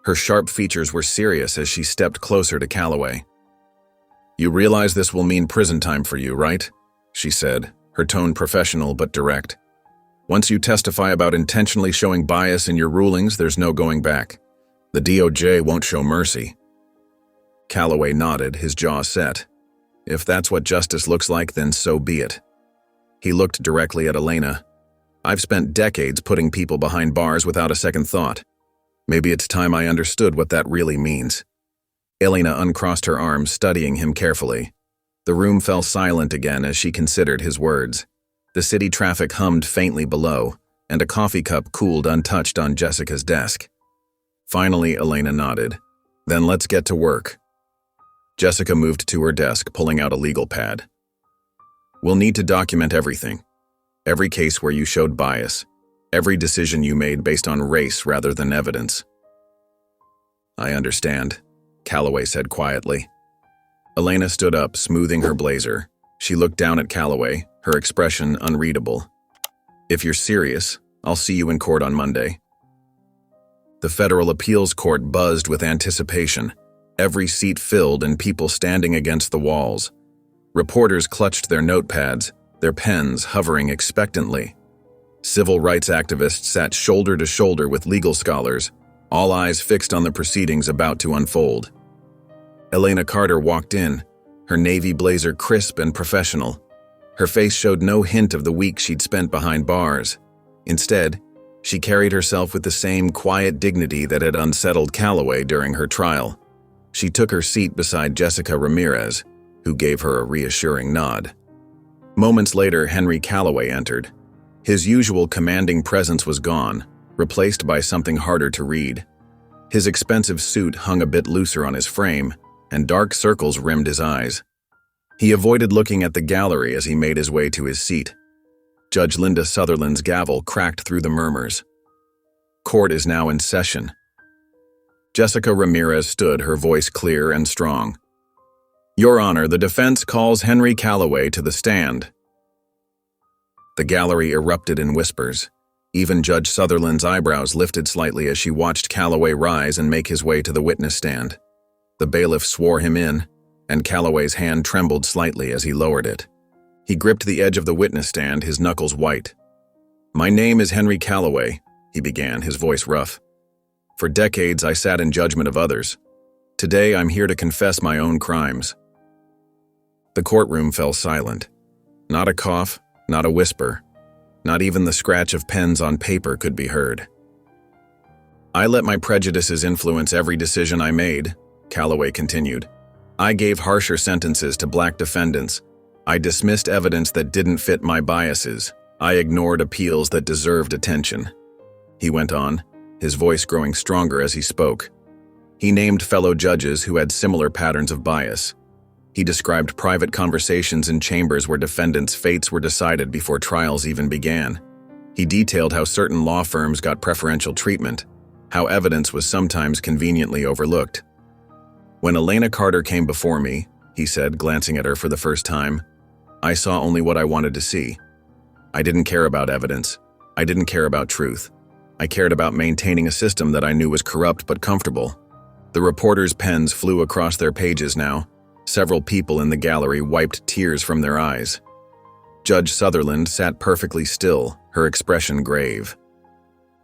Speaker 1: Her sharp features were serious as she stepped closer to Calloway. "You realize this will mean prison time for you, right?" she said, her tone professional but direct. "Once you testify about intentionally showing bias in your rulings, there's no going back. The DOJ won't show mercy." Calloway nodded, his jaw set. If that's what justice looks like, then so be it. He looked directly at Elena. "I've spent decades putting people behind bars without a second thought. Maybe it's time I understood what that really means." Elena uncrossed her arms, studying him carefully. The room fell silent again as she considered his words. The city traffic hummed faintly below, and a coffee cup cooled untouched on Jessica's desk. Finally, Elena nodded. Then let's get to work. Jessica moved to her desk, pulling out a legal pad. We'll need to document everything. Every case where you showed bias. Every decision you made based on race rather than evidence. I understand, Calloway said quietly. Elena stood up, smoothing her blazer. She looked down at Calloway, her expression unreadable. If you're serious, I'll see you in court on Monday. The federal appeals court buzzed with anticipation, every seat filled and people standing against the walls. Reporters clutched their notepads, their pens hovering expectantly. Civil rights activists sat shoulder to shoulder with legal scholars, all eyes fixed on the proceedings about to unfold. Elena Carter walked in, her navy blazer crisp and professional. Her face showed no hint of the week she'd spent behind bars. Instead, she carried herself with the same quiet dignity that had unsettled Calloway during her trial. She took her seat beside Jessica Ramirez, who gave her a reassuring nod. Moments later, Henry Calloway entered. His usual commanding presence was gone, replaced by something harder to read. His expensive suit hung a bit looser on his frame, and dark circles rimmed his eyes. He avoided looking at the gallery as he made his way to his seat. Judge Linda Sutherland's gavel cracked through the murmurs. Court is now in session. Jessica Ramirez stood, her voice clear and strong. Your Honor, the defense calls Henry Calloway to the stand. The gallery erupted in whispers. Even Judge Sutherland's eyebrows lifted slightly as she watched Calloway rise and make his way to the witness stand. The bailiff swore him in, and Calloway's hand trembled slightly as he lowered it. He gripped the edge of the witness stand, his knuckles white. My name is Henry Calloway, he began, his voice rough. For decades, I sat in judgment of others. Today, I'm here to confess my own crimes. The courtroom fell silent. Not a cough, not a whisper. Not even the scratch of pens on paper could be heard. I let my prejudices influence every decision I made, Calloway continued. I gave harsher sentences to black defendants. I dismissed evidence that didn't fit my biases. I ignored appeals that deserved attention. He went on, his voice growing stronger as he spoke. He named fellow judges who had similar patterns of bias. He described private conversations in chambers where defendants' fates were decided before trials even began. He detailed how certain law firms got preferential treatment, how evidence was sometimes conveniently overlooked. When Elena Carter came before me, he said, glancing at her for the first time, I saw only what I wanted to see. I didn't care about evidence. I didn't care about truth. I cared about maintaining a system that I knew was corrupt but comfortable. The reporters' pens flew across their pages now. Several people in the gallery wiped tears from their eyes. Judge Sutherland sat perfectly still, her expression grave.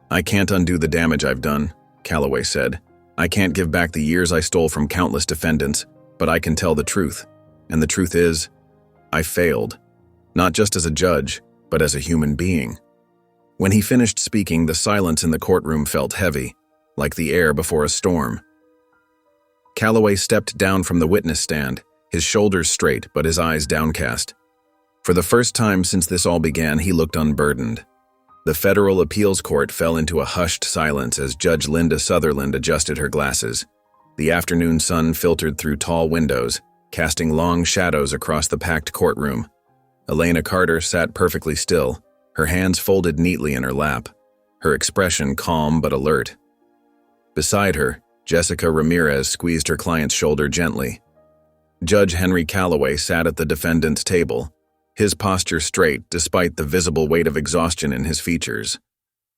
Speaker 1: I can't undo the damage I've done, Calloway said. I can't give back the years I stole from countless defendants, but I can tell the truth. And the truth is, I failed. Not just as a judge, but as a human being. When he finished speaking, the silence in the courtroom felt heavy, like the air before a storm. Calloway stepped down from the witness stand, his shoulders straight but his eyes downcast. For the first time since this all began, he looked unburdened. The federal appeals court fell into a hushed silence as Judge Linda Sutherland adjusted her glasses. The afternoon sun filtered through tall windows, casting long shadows across the packed courtroom. Elena Carter sat perfectly still, her hands folded neatly in her lap, her expression calm but alert. Beside her, Jessica Ramirez squeezed her client's shoulder gently. Judge Henry Calloway sat at the defendant's table, his posture straight despite the visible weight of exhaustion in his features.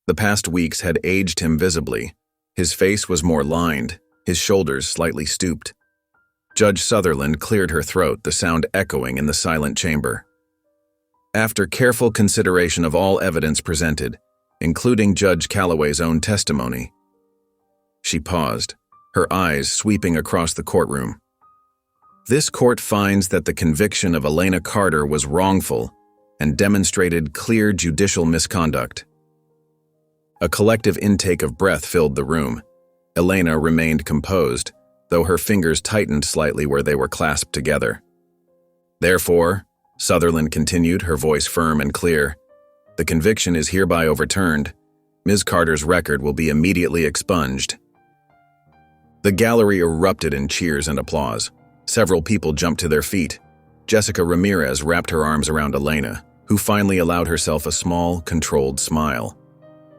Speaker 1: The past weeks had aged him visibly. His face was more lined, his shoulders slightly stooped. Judge Sutherland cleared her throat, the sound echoing in the silent chamber. After careful consideration of all evidence presented, including Judge Calloway's own testimony, she paused, her eyes sweeping across the courtroom. This court finds that the conviction of Elena Carter was wrongful and demonstrated clear judicial misconduct. A collective intake of breath filled the room. Elena remained composed, though her fingers tightened slightly where they were clasped together. Therefore, Sutherland continued, her voice firm and clear, The conviction is hereby overturned. Ms. Carter's record will be immediately expunged." The gallery erupted in cheers and applause. Several people jumped to their feet. Jessica Ramirez wrapped her arms around Elena, who finally allowed herself a small, controlled smile.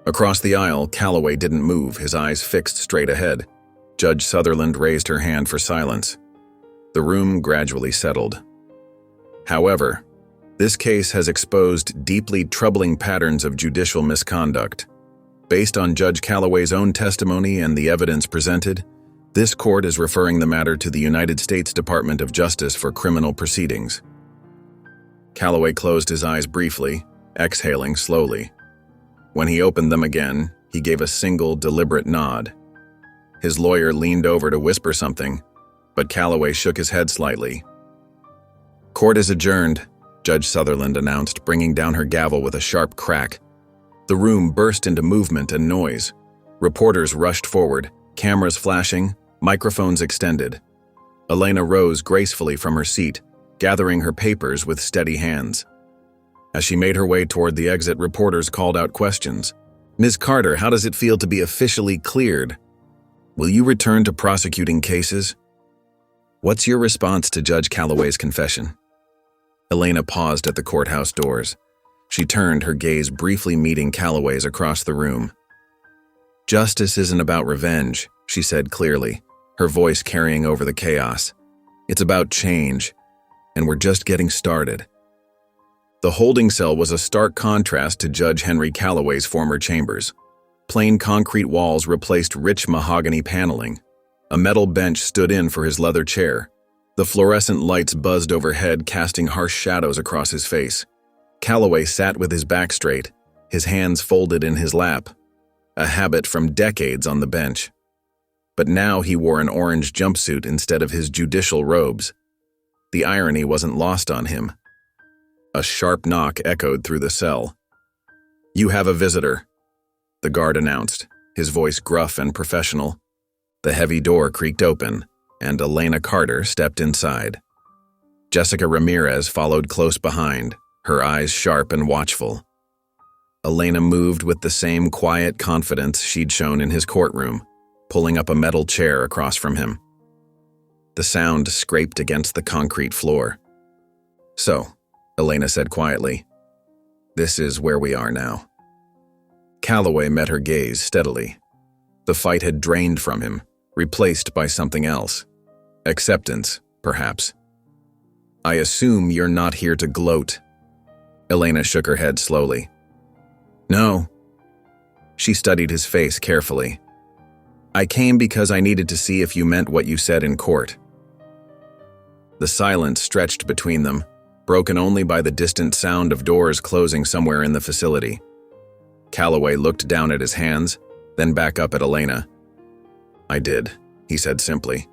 Speaker 1: Across the aisle, Calloway didn't move, his eyes fixed straight ahead. Judge Sutherland raised her hand for silence. The room gradually settled. However, this case has exposed deeply troubling patterns of judicial misconduct. Based on Judge Calloway's own testimony and the evidence presented, this court is referring the matter to the United States Department of Justice for criminal proceedings. Calloway closed his eyes briefly, exhaling slowly. When he opened them again, he gave a single, deliberate nod. His lawyer leaned over to whisper something, but Calloway shook his head slightly. "Court is adjourned," Judge Sutherland announced, bringing down her gavel with a sharp crack. The room burst into movement and noise. Reporters rushed forward, cameras flashing, microphones extended. Elena rose gracefully from her seat, gathering her papers with steady hands. As she made her way toward the exit, reporters called out questions. "Ms. Carter, how does it feel to be officially cleared? Will you return to prosecuting cases? What's your response to Judge Calloway's confession?" Elena paused at the courthouse doors. She turned, her gaze briefly meeting Calloway's across the room. "Justice isn't about revenge," she said clearly, her voice carrying over the chaos. "It's about change, and we're just getting started." The holding cell was a stark contrast to Judge Henry Calloway's former chambers. Plain concrete walls replaced rich mahogany paneling. A metal bench stood in for his leather chair. The fluorescent lights buzzed overhead, casting harsh shadows across his face. Calloway sat with his back straight, his hands folded in his lap, a habit from decades on the bench. But now he wore an orange jumpsuit instead of his judicial robes. The irony wasn't lost on him. A sharp knock echoed through the cell. "You have a visitor," the guard announced, his voice gruff and professional. The heavy door creaked open, and Elena Carter stepped inside. Jessica Ramirez followed close behind, her eyes sharp and watchful. Elena moved with the same quiet confidence she'd shown in his courtroom, pulling up a metal chair across from him. The sound scraped against the concrete floor. "So," Elena said quietly, "this is where we are now." Calloway met her gaze steadily. The fight had drained from him, replaced by something else. Acceptance, perhaps. "I assume you're not here to gloat." Elena shook her head slowly. "No." She studied his face carefully. "I came because I needed to see if you meant what you said in court." The silence stretched between them, broken only by the distant sound of doors closing somewhere in the facility. Calloway looked down at his hands, then back up at Elena. "I did," he said simply.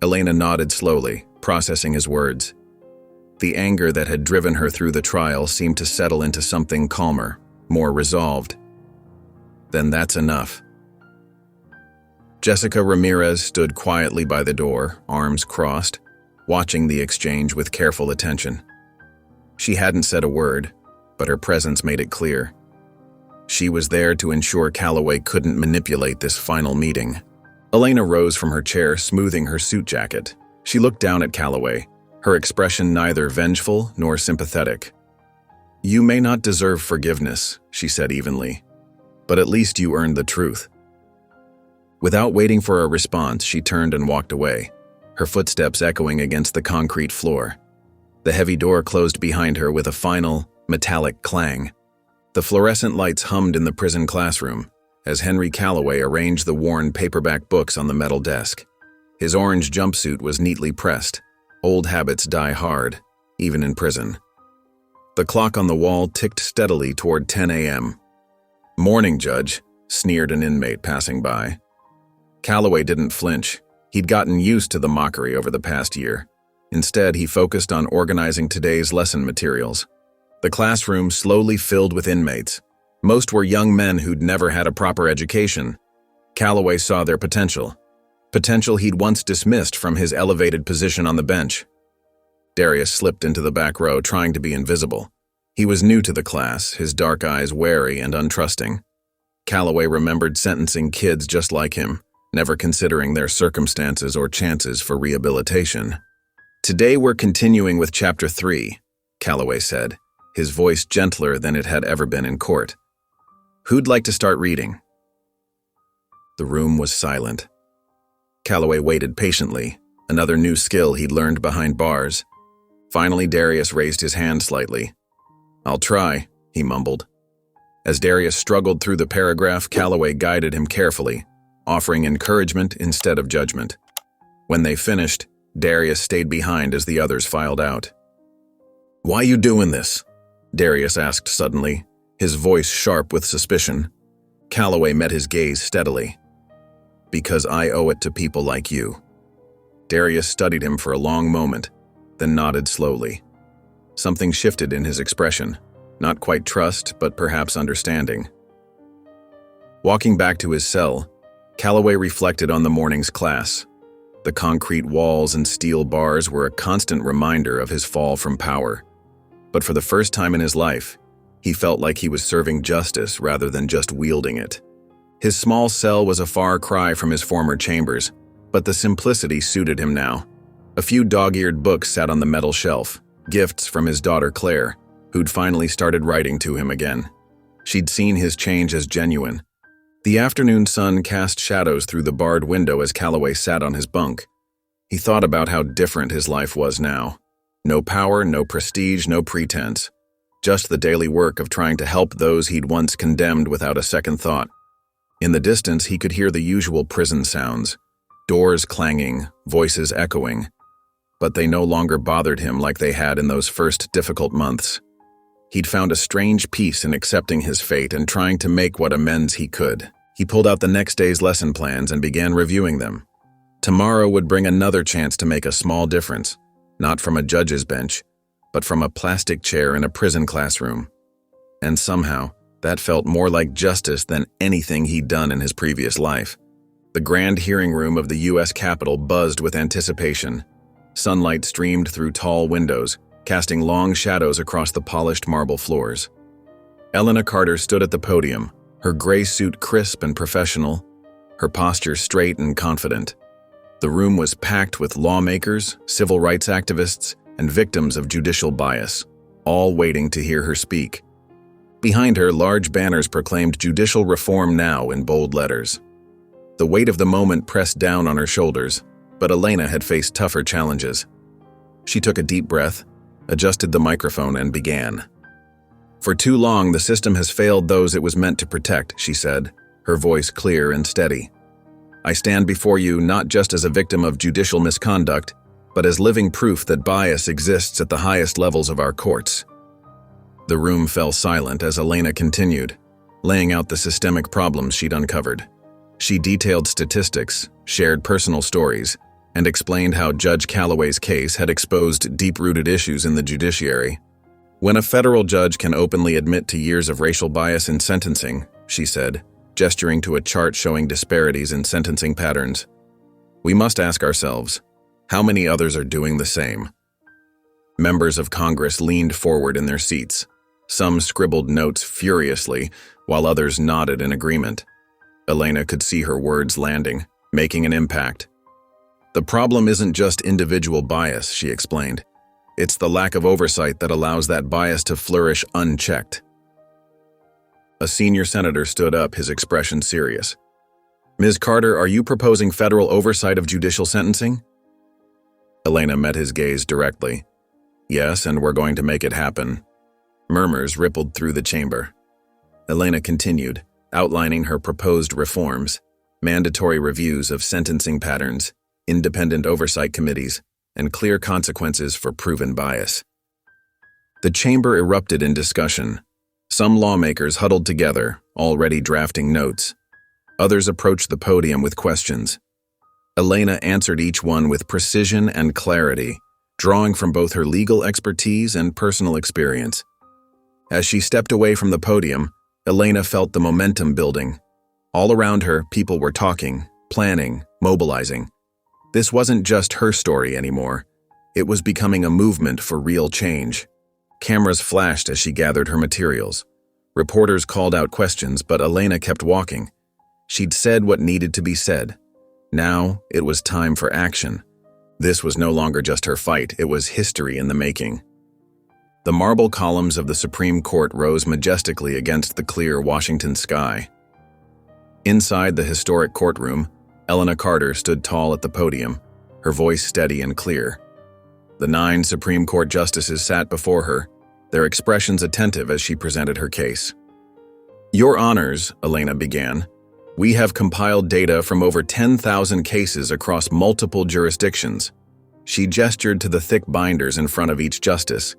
Speaker 1: Elena nodded slowly, processing his words. The anger that had driven her through the trial seemed to settle into something calmer, more resolved. "Then that's enough." Jessica Ramirez stood quietly by the door, arms crossed, watching the exchange with careful attention. She hadn't said a word, but her presence made it clear. She was there to ensure Calloway couldn't manipulate this final meeting. Elena rose from her chair, smoothing her suit jacket. She looked down at Calloway, her expression neither vengeful nor sympathetic. "You may not deserve forgiveness," she said evenly, "but at least you earned the truth." Without waiting for a response, she turned and walked away, her footsteps echoing against the concrete floor. The heavy door closed behind her with a final, metallic clang. The fluorescent lights hummed in the prison classroom as Henry Calloway arranged the worn paperback books on the metal desk. His orange jumpsuit was neatly pressed. Old habits die hard, even in prison. The clock on the wall ticked steadily toward 10 a.m. "Morning, Judge," sneered an inmate passing by. Calloway didn't flinch. He'd gotten used to the mockery over the past year. Instead, he focused on organizing today's lesson materials. The classroom slowly filled with inmates. Most were young men who'd never had a proper education. Calloway saw their potential he'd once dismissed from his elevated position on the bench. Darius slipped into the back row, trying to be invisible. He was new to the class, his dark eyes wary and untrusting. Calloway remembered sentencing kids just like him, never considering their circumstances or chances for rehabilitation. "Today we're continuing with Chapter 3, Calloway said, his voice gentler than it had ever been in court. "Who'd like to start reading?" The room was silent. Calloway waited patiently, another new skill he'd learned behind bars. Finally, Darius raised his hand slightly. "I'll try," he mumbled. As Darius struggled through the paragraph, Calloway guided him carefully, offering encouragement instead of judgment. When they finished, Darius stayed behind as the others filed out. "Why you doing this?" Darius asked suddenly, his voice sharp with suspicion. Calloway met his gaze steadily. "Because I owe it to people like you." Darius studied him for a long moment, then nodded slowly. Something shifted in his expression, not quite trust, but perhaps understanding. Walking back to his cell, Calloway reflected on the morning's class. The concrete walls and steel bars were a constant reminder of his fall from power. But for the first time in his life, he felt like he was serving justice rather than just wielding it. His small cell was a far cry from his former chambers, but the simplicity suited him now. A few dog-eared books sat on the metal shelf, gifts from his daughter Claire, who'd finally started writing to him again. She'd seen his change as genuine. The afternoon sun cast shadows through the barred window as Calloway sat on his bunk. He thought about how different his life was now. No power, no prestige, no pretense. Just the daily work of trying to help those he'd once condemned without a second thought. In the distance, he could hear the usual prison sounds, doors clanging, voices echoing. But they no longer bothered him like they had in those first difficult months. He'd found a strange peace in accepting his fate and trying to make what amends he could. He pulled out the next day's lesson plans and began reviewing them. Tomorrow would bring another chance to make a small difference, not from a judge's bench, but from a plastic chair in a prison classroom. And somehow, that felt more like justice than anything he'd done in his previous life. The grand hearing room of the U.S. Capitol buzzed with anticipation. Sunlight streamed through tall windows, casting long shadows across the polished marble floors. Elena Carter stood at the podium, her gray suit crisp and professional, her posture straight and confident. The room was packed with lawmakers, civil rights activists, and victims of judicial bias, all waiting to hear her speak. Behind her, large banners proclaimed "Judicial Reform Now" in bold letters. The weight of the moment pressed down on her shoulders, but Elena had faced tougher challenges. She took a deep breath, adjusted the microphone, and began. "For too long, the system has failed those it was meant to protect," she said, her voice clear and steady. "I stand before you not just as a victim of judicial misconduct, but as living proof that bias exists at the highest levels of our courts." The room fell silent as Elena continued, laying out the systemic problems she'd uncovered. She detailed statistics, shared personal stories, and explained how Judge Calloway's case had exposed deep-rooted issues in the judiciary. "When a federal judge can openly admit to years of racial bias in sentencing," she said, gesturing to a chart showing disparities in sentencing patterns, "we must ask ourselves, how many others are doing the same?" Members of Congress leaned forward in their seats. Some scribbled notes furiously, while others nodded in agreement. Elena could see her words landing, making an impact. "The problem isn't just individual bias," she explained. "It's the lack of oversight that allows that bias to flourish unchecked." A senior senator stood up, his expression serious. "Ms. Carter, are you proposing federal oversight of judicial sentencing?" Elena met his gaze directly. "Yes, and we're going to make it happen." Murmurs rippled through the chamber. Elena continued, outlining her proposed reforms, mandatory reviews of sentencing patterns, independent oversight committees, and clear consequences for proven bias. The chamber erupted in discussion. Some lawmakers huddled together, already drafting notes. Others approached the podium with questions. Elena answered each one with precision and clarity, drawing from both her legal expertise and personal experience. As she stepped away from the podium, Elena felt the momentum building. All around her, people were talking, planning, mobilizing. This wasn't just her story anymore. It was becoming a movement for real change. Cameras flashed as she gathered her materials. Reporters called out questions, but Elena kept walking. She'd said what needed to be said. Now, it was time for action. This was no longer just her fight, it was history in the making. The marble columns of the Supreme Court rose majestically against the clear Washington sky. Inside the historic courtroom, Elena Carter stood tall at the podium, her voice steady and clear. The 9 Supreme Court justices sat before her, their expressions attentive as she presented her case. "Your Honors," Elena began, "we have compiled data from over 10,000 cases across multiple jurisdictions." She gestured to the thick binders in front of each justice.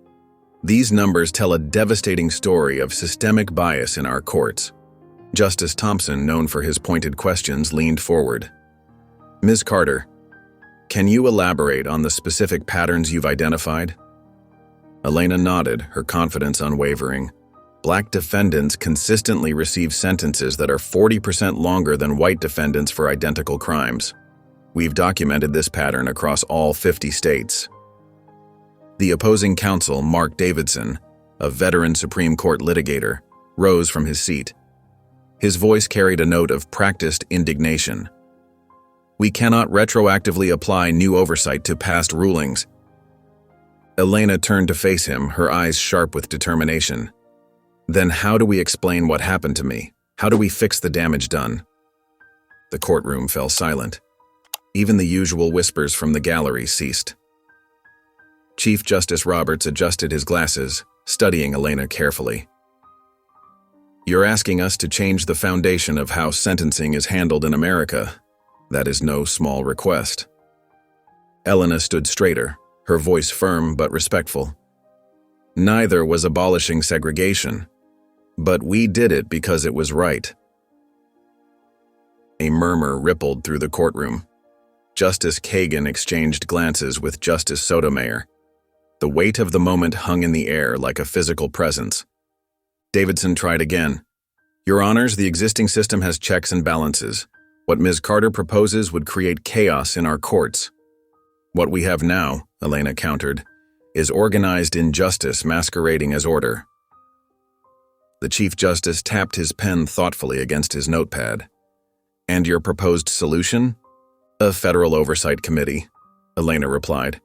Speaker 1: "These numbers tell a devastating story of systemic bias in our courts." Justice Thompson, known for his pointed questions, leaned forward. "Ms. Carter, can you elaborate on the specific patterns you've identified?" Elena nodded, her confidence unwavering. Black defendants consistently receive sentences that are 40% longer than white defendants for identical crimes. We've documented this pattern across all 50 states. The opposing counsel, Mark Davidson, a veteran Supreme Court litigator, rose from his seat. His voice carried a note of practiced indignation. "We cannot retroactively apply new oversight to past rulings." Elena turned to face him, her eyes sharp with determination. "Then how do we explain what happened to me? How do we fix the damage done?" The courtroom fell silent. Even the usual whispers from the gallery ceased. Chief Justice Roberts adjusted his glasses, studying Elena carefully. "You're asking us to change the foundation of how sentencing is handled in America. That is no small request." Elena stood straighter, her voice firm but respectful. "Neither was abolishing segregation, but we did it because it was right." A murmur rippled through the courtroom. Justice Kagan exchanged glances with Justice Sotomayor. The weight of the moment hung in the air like a physical presence. Davidson tried again. "Your Honors, the existing system has checks and balances. What Ms. Carter proposes would create chaos in our courts." "What we have now," Elena countered, "is organized injustice masquerading as order." The Chief Justice tapped his pen thoughtfully against his notepad. "And your proposed solution?" "A federal oversight committee," Elena replied.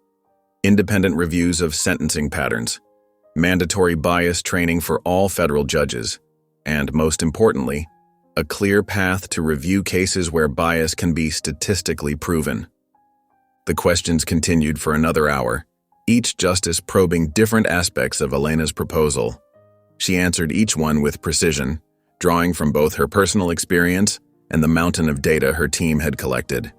Speaker 1: "Independent reviews of sentencing patterns, mandatory bias training for all federal judges, and, most importantly, a clear path to review cases where bias can be statistically proven." The questions continued for another hour, each justice probing different aspects of Elena's proposal. She answered each one with precision, drawing from both her personal experience and the mountain of data her team had collected.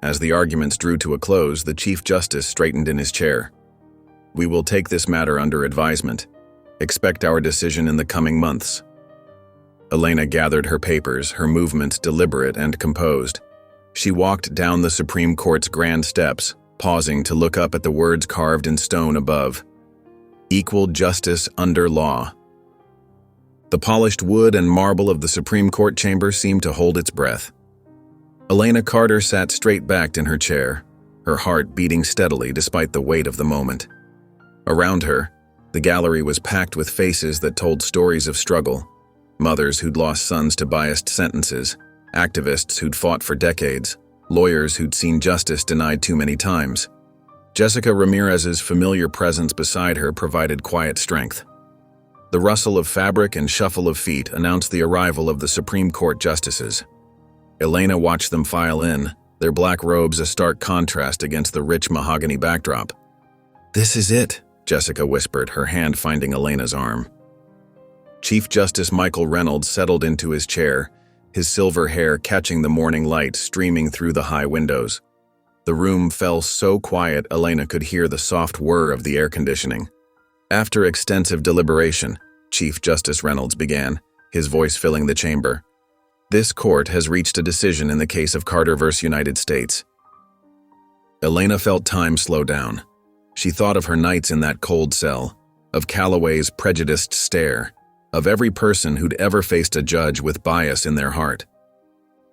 Speaker 1: As the arguments drew to a close, the Chief Justice straightened in his chair. "We will take this matter under advisement. Expect our decision in the coming months." Elena gathered her papers, her movements deliberate and composed. She walked down the Supreme Court's grand steps, pausing to look up at the words carved in stone above. "Equal justice under law." The polished wood and marble of the Supreme Court chamber seemed to hold its breath. Elena Carter sat straight-backed in her chair, her heart beating steadily despite the weight of the moment. Around her, the gallery was packed with faces that told stories of struggle. Mothers who'd lost sons to biased sentences, activists who'd fought for decades, lawyers who'd seen justice denied too many times. Jessica Ramirez's familiar presence beside her provided quiet strength. The rustle of fabric and shuffle of feet announced the arrival of the Supreme Court justices. Elena watched them file in, their black robes a stark contrast against the rich mahogany backdrop. "This is it," Jessica whispered, her hand finding Elena's arm. Chief Justice Michael Reynolds settled into his chair, his silver hair catching the morning light streaming through the high windows. The room fell so quiet Elena could hear the soft whir of the air conditioning. After extensive deliberation, Chief Justice Reynolds began, his voice filling the chamber. "This court has reached a decision in the case of Carter v. United States." Elena felt time slow down. She thought of her nights in that cold cell, of Calloway's prejudiced stare, of every person who'd ever faced a judge with bias in their heart.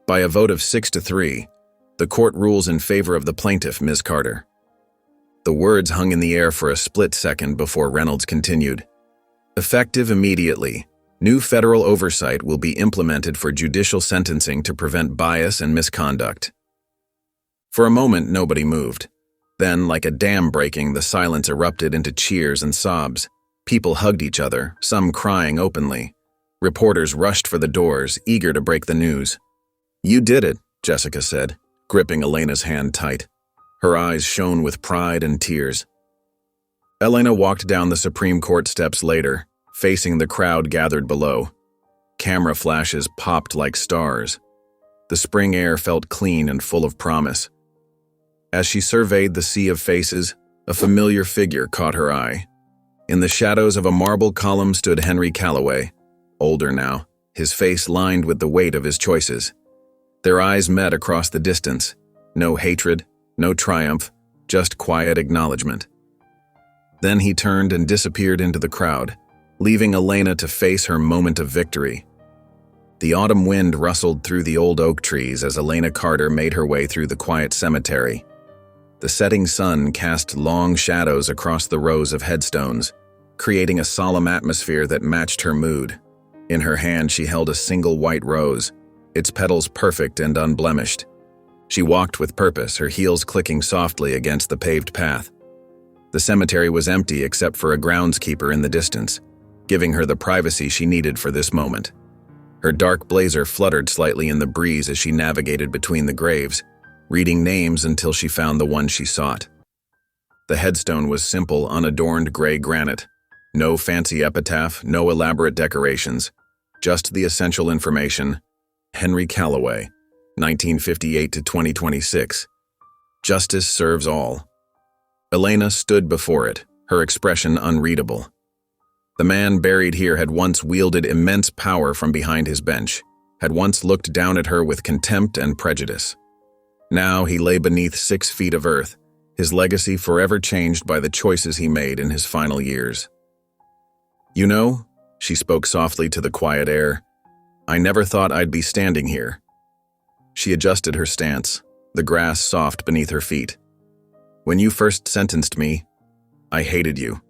Speaker 1: By a vote of 6-3, the court rules in favor of the plaintiff, Ms. Carter. The words hung in the air for a split second before Reynolds continued. Effective immediately, new federal oversight will be implemented for judicial sentencing to prevent bias and misconduct. For a moment, nobody moved. Then, like a dam breaking, the silence erupted into cheers and sobs. People hugged each other, some crying openly. Reporters rushed for the doors, eager to break the news. "You did it," Jessica said, gripping Elena's hand tight. Her eyes shone with pride and tears. Elena walked down the Supreme Court steps later, facing the crowd gathered below. Camera flashes popped like stars. The spring air felt clean and full of promise. As she surveyed the sea of faces, a familiar figure caught her eye. In the shadows of a marble column stood Henry Calloway, older now, his face lined with the weight of his choices. Their eyes met across the distance. No hatred, no triumph, just quiet acknowledgement. Then he turned and disappeared into the crowd, leaving Elena to face her moment of victory. The autumn wind rustled through the old oak trees as Elena Carter made her way through the quiet cemetery. The setting sun cast long shadows across the rows of headstones, creating a solemn atmosphere that matched her mood. In her hand, she held a single white rose, its petals perfect and unblemished. She walked with purpose, her heels clicking softly against the paved path. The cemetery was empty except for a groundskeeper in the distance, giving her the privacy she needed for this moment. Her dark blazer fluttered slightly in the breeze as she navigated between the graves, reading names until she found the one she sought. The headstone was simple, unadorned gray granite. No fancy epitaph, no elaborate decorations, just the essential information. Henry Calloway, 1958 to 2026. Justice serves all. Elena stood before it, her expression unreadable. The man buried here had once wielded immense power from behind his bench, had once looked down at her with contempt and prejudice. Now he lay beneath 6 feet of earth, his legacy forever changed by the choices he made in his final years. "You know," she spoke softly to the quiet air, "I never thought I'd be standing here." She adjusted her stance, the grass soft beneath her feet. "When you first sentenced me, I hated you.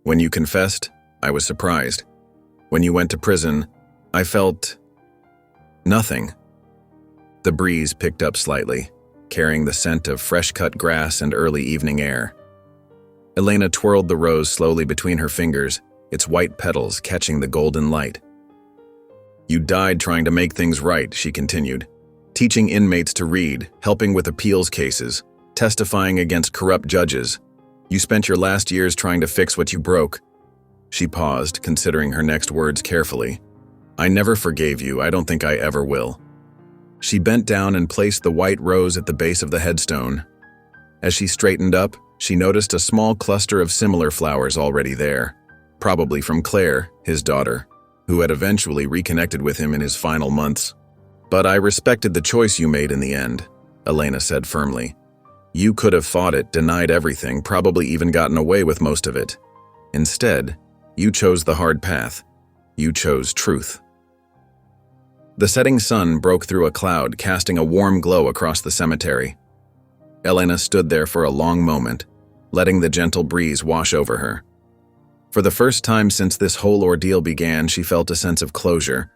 Speaker 1: When you confessed, I was surprised. When you went to prison, I felt nothing." The breeze picked up slightly, carrying the scent of fresh-cut grass and early evening air. Elena twirled the rose slowly between her fingers, its white petals catching the golden light. "You died trying to make things right," she continued, "teaching inmates to read, helping with appeals cases, testifying against corrupt judges. You spent your last years trying to fix what you broke." She paused, considering her next words carefully. "I never forgave you. I don't think I ever will." She bent down and placed the white rose at the base of the headstone. As she straightened up, she noticed a small cluster of similar flowers already there, probably from Claire, his daughter, who had eventually reconnected with him in his final months. "But I respected the choice you made in the end," Elena said firmly. "You could have fought it, denied everything, probably even gotten away with most of it. Instead, you chose the hard path. You chose truth." The setting sun broke through a cloud, casting a warm glow across the cemetery. Elena stood there for a long moment, letting the gentle breeze wash over her. For the first time since this whole ordeal began, she felt a sense of closure,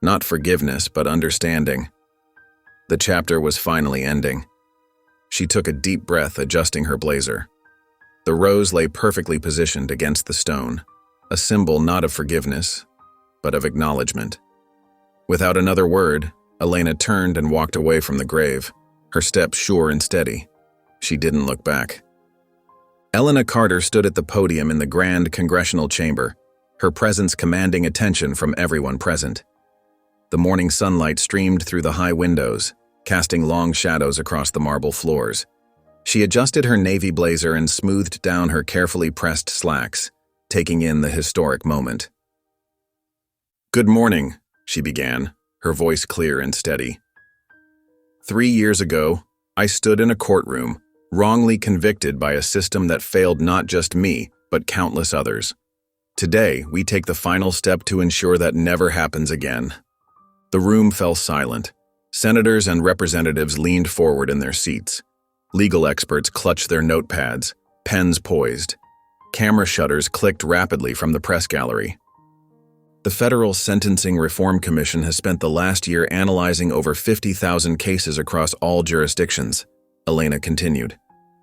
Speaker 1: not forgiveness, but understanding. The chapter was finally ending. She took a deep breath, adjusting her blazer. The rose lay perfectly positioned against the stone, a symbol not of forgiveness, but of acknowledgement. Without another word, Elena turned and walked away from the grave, her steps sure and steady. She didn't look back. Elena Carter stood at the podium in the grand congressional chamber, her presence commanding attention from everyone present. The morning sunlight streamed through the high windows, casting long shadows across the marble floors. She adjusted her navy blazer and smoothed down her carefully pressed slacks, taking in the historic moment. "Good morning," she began, her voice clear and steady. 3 years ago, I stood in a courtroom, wrongly convicted by a system that failed not just me, but countless others. Today, we take the final step to ensure that never happens again." The room fell silent. Senators and representatives leaned forward in their seats. Legal experts clutched their notepads, Pens poised. Camera shutters clicked rapidly from the press gallery. The Federal Sentencing Reform Commission has spent the last year analyzing over 50,000 cases across all jurisdictions, Elena continued.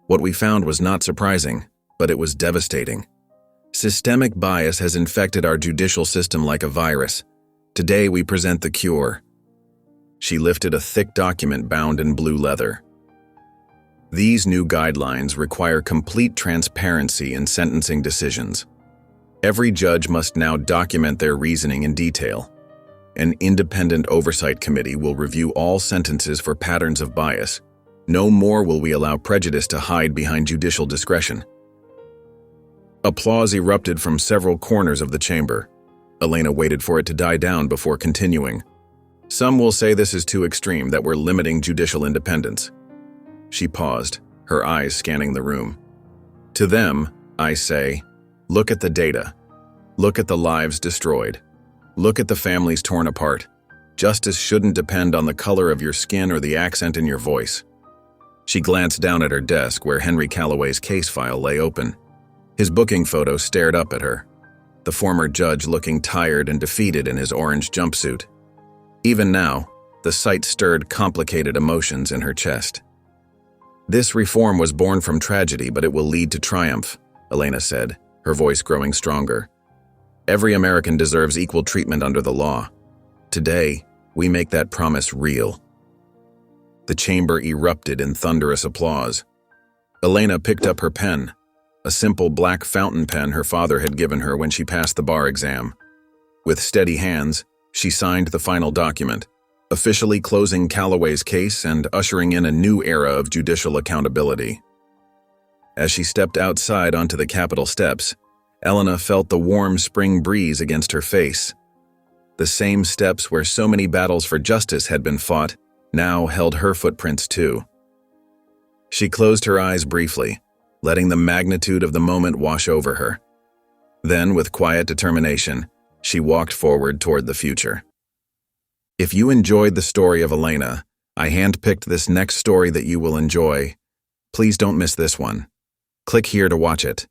Speaker 1: What we found was not surprising, but it was devastating. Systemic bias has infected our judicial system like a virus. Today we present the cure. She lifted a thick document bound in blue leather. These new guidelines require complete transparency in sentencing decisions. Every judge must now document their reasoning in detail. An independent oversight committee will review all sentences for patterns of bias. No more will we allow prejudice to hide behind judicial discretion. Applause erupted from several corners of the chamber. Elena waited for it to die down before continuing. Some will say this is too extreme, that we're limiting judicial independence. She paused, her eyes scanning the room. To them, I say, look at the data. Look at the lives destroyed. Look at the families torn apart. Justice shouldn't depend on the color of your skin or the accent in your voice. She glanced down at her desk where Henry Calloway's case file lay open. His booking photo stared up at her, the former judge looking tired and defeated in his orange jumpsuit. Even now, the sight stirred complicated emotions in her chest. This reform was born from tragedy, but it will lead to triumph, Elena said, her voice growing stronger. Every American deserves equal treatment under the law. Today, we make that promise real. The chamber erupted in thunderous applause. Elena picked up her pen, a simple black fountain pen her father had given her when she passed the bar exam. With steady hands, she signed the final document, officially closing Calloway's case and ushering in a new era of judicial accountability. As she stepped outside onto the Capitol steps, Elena felt the warm spring breeze against her face. The same steps where so many battles for justice had been fought now held her footprints too. She closed her eyes briefly, letting the magnitude of the moment wash over her. Then, with quiet determination, she walked forward toward the future. If you enjoyed the story of Elena, I handpicked this next story that you will enjoy. Please don't miss this one. Click here to watch it.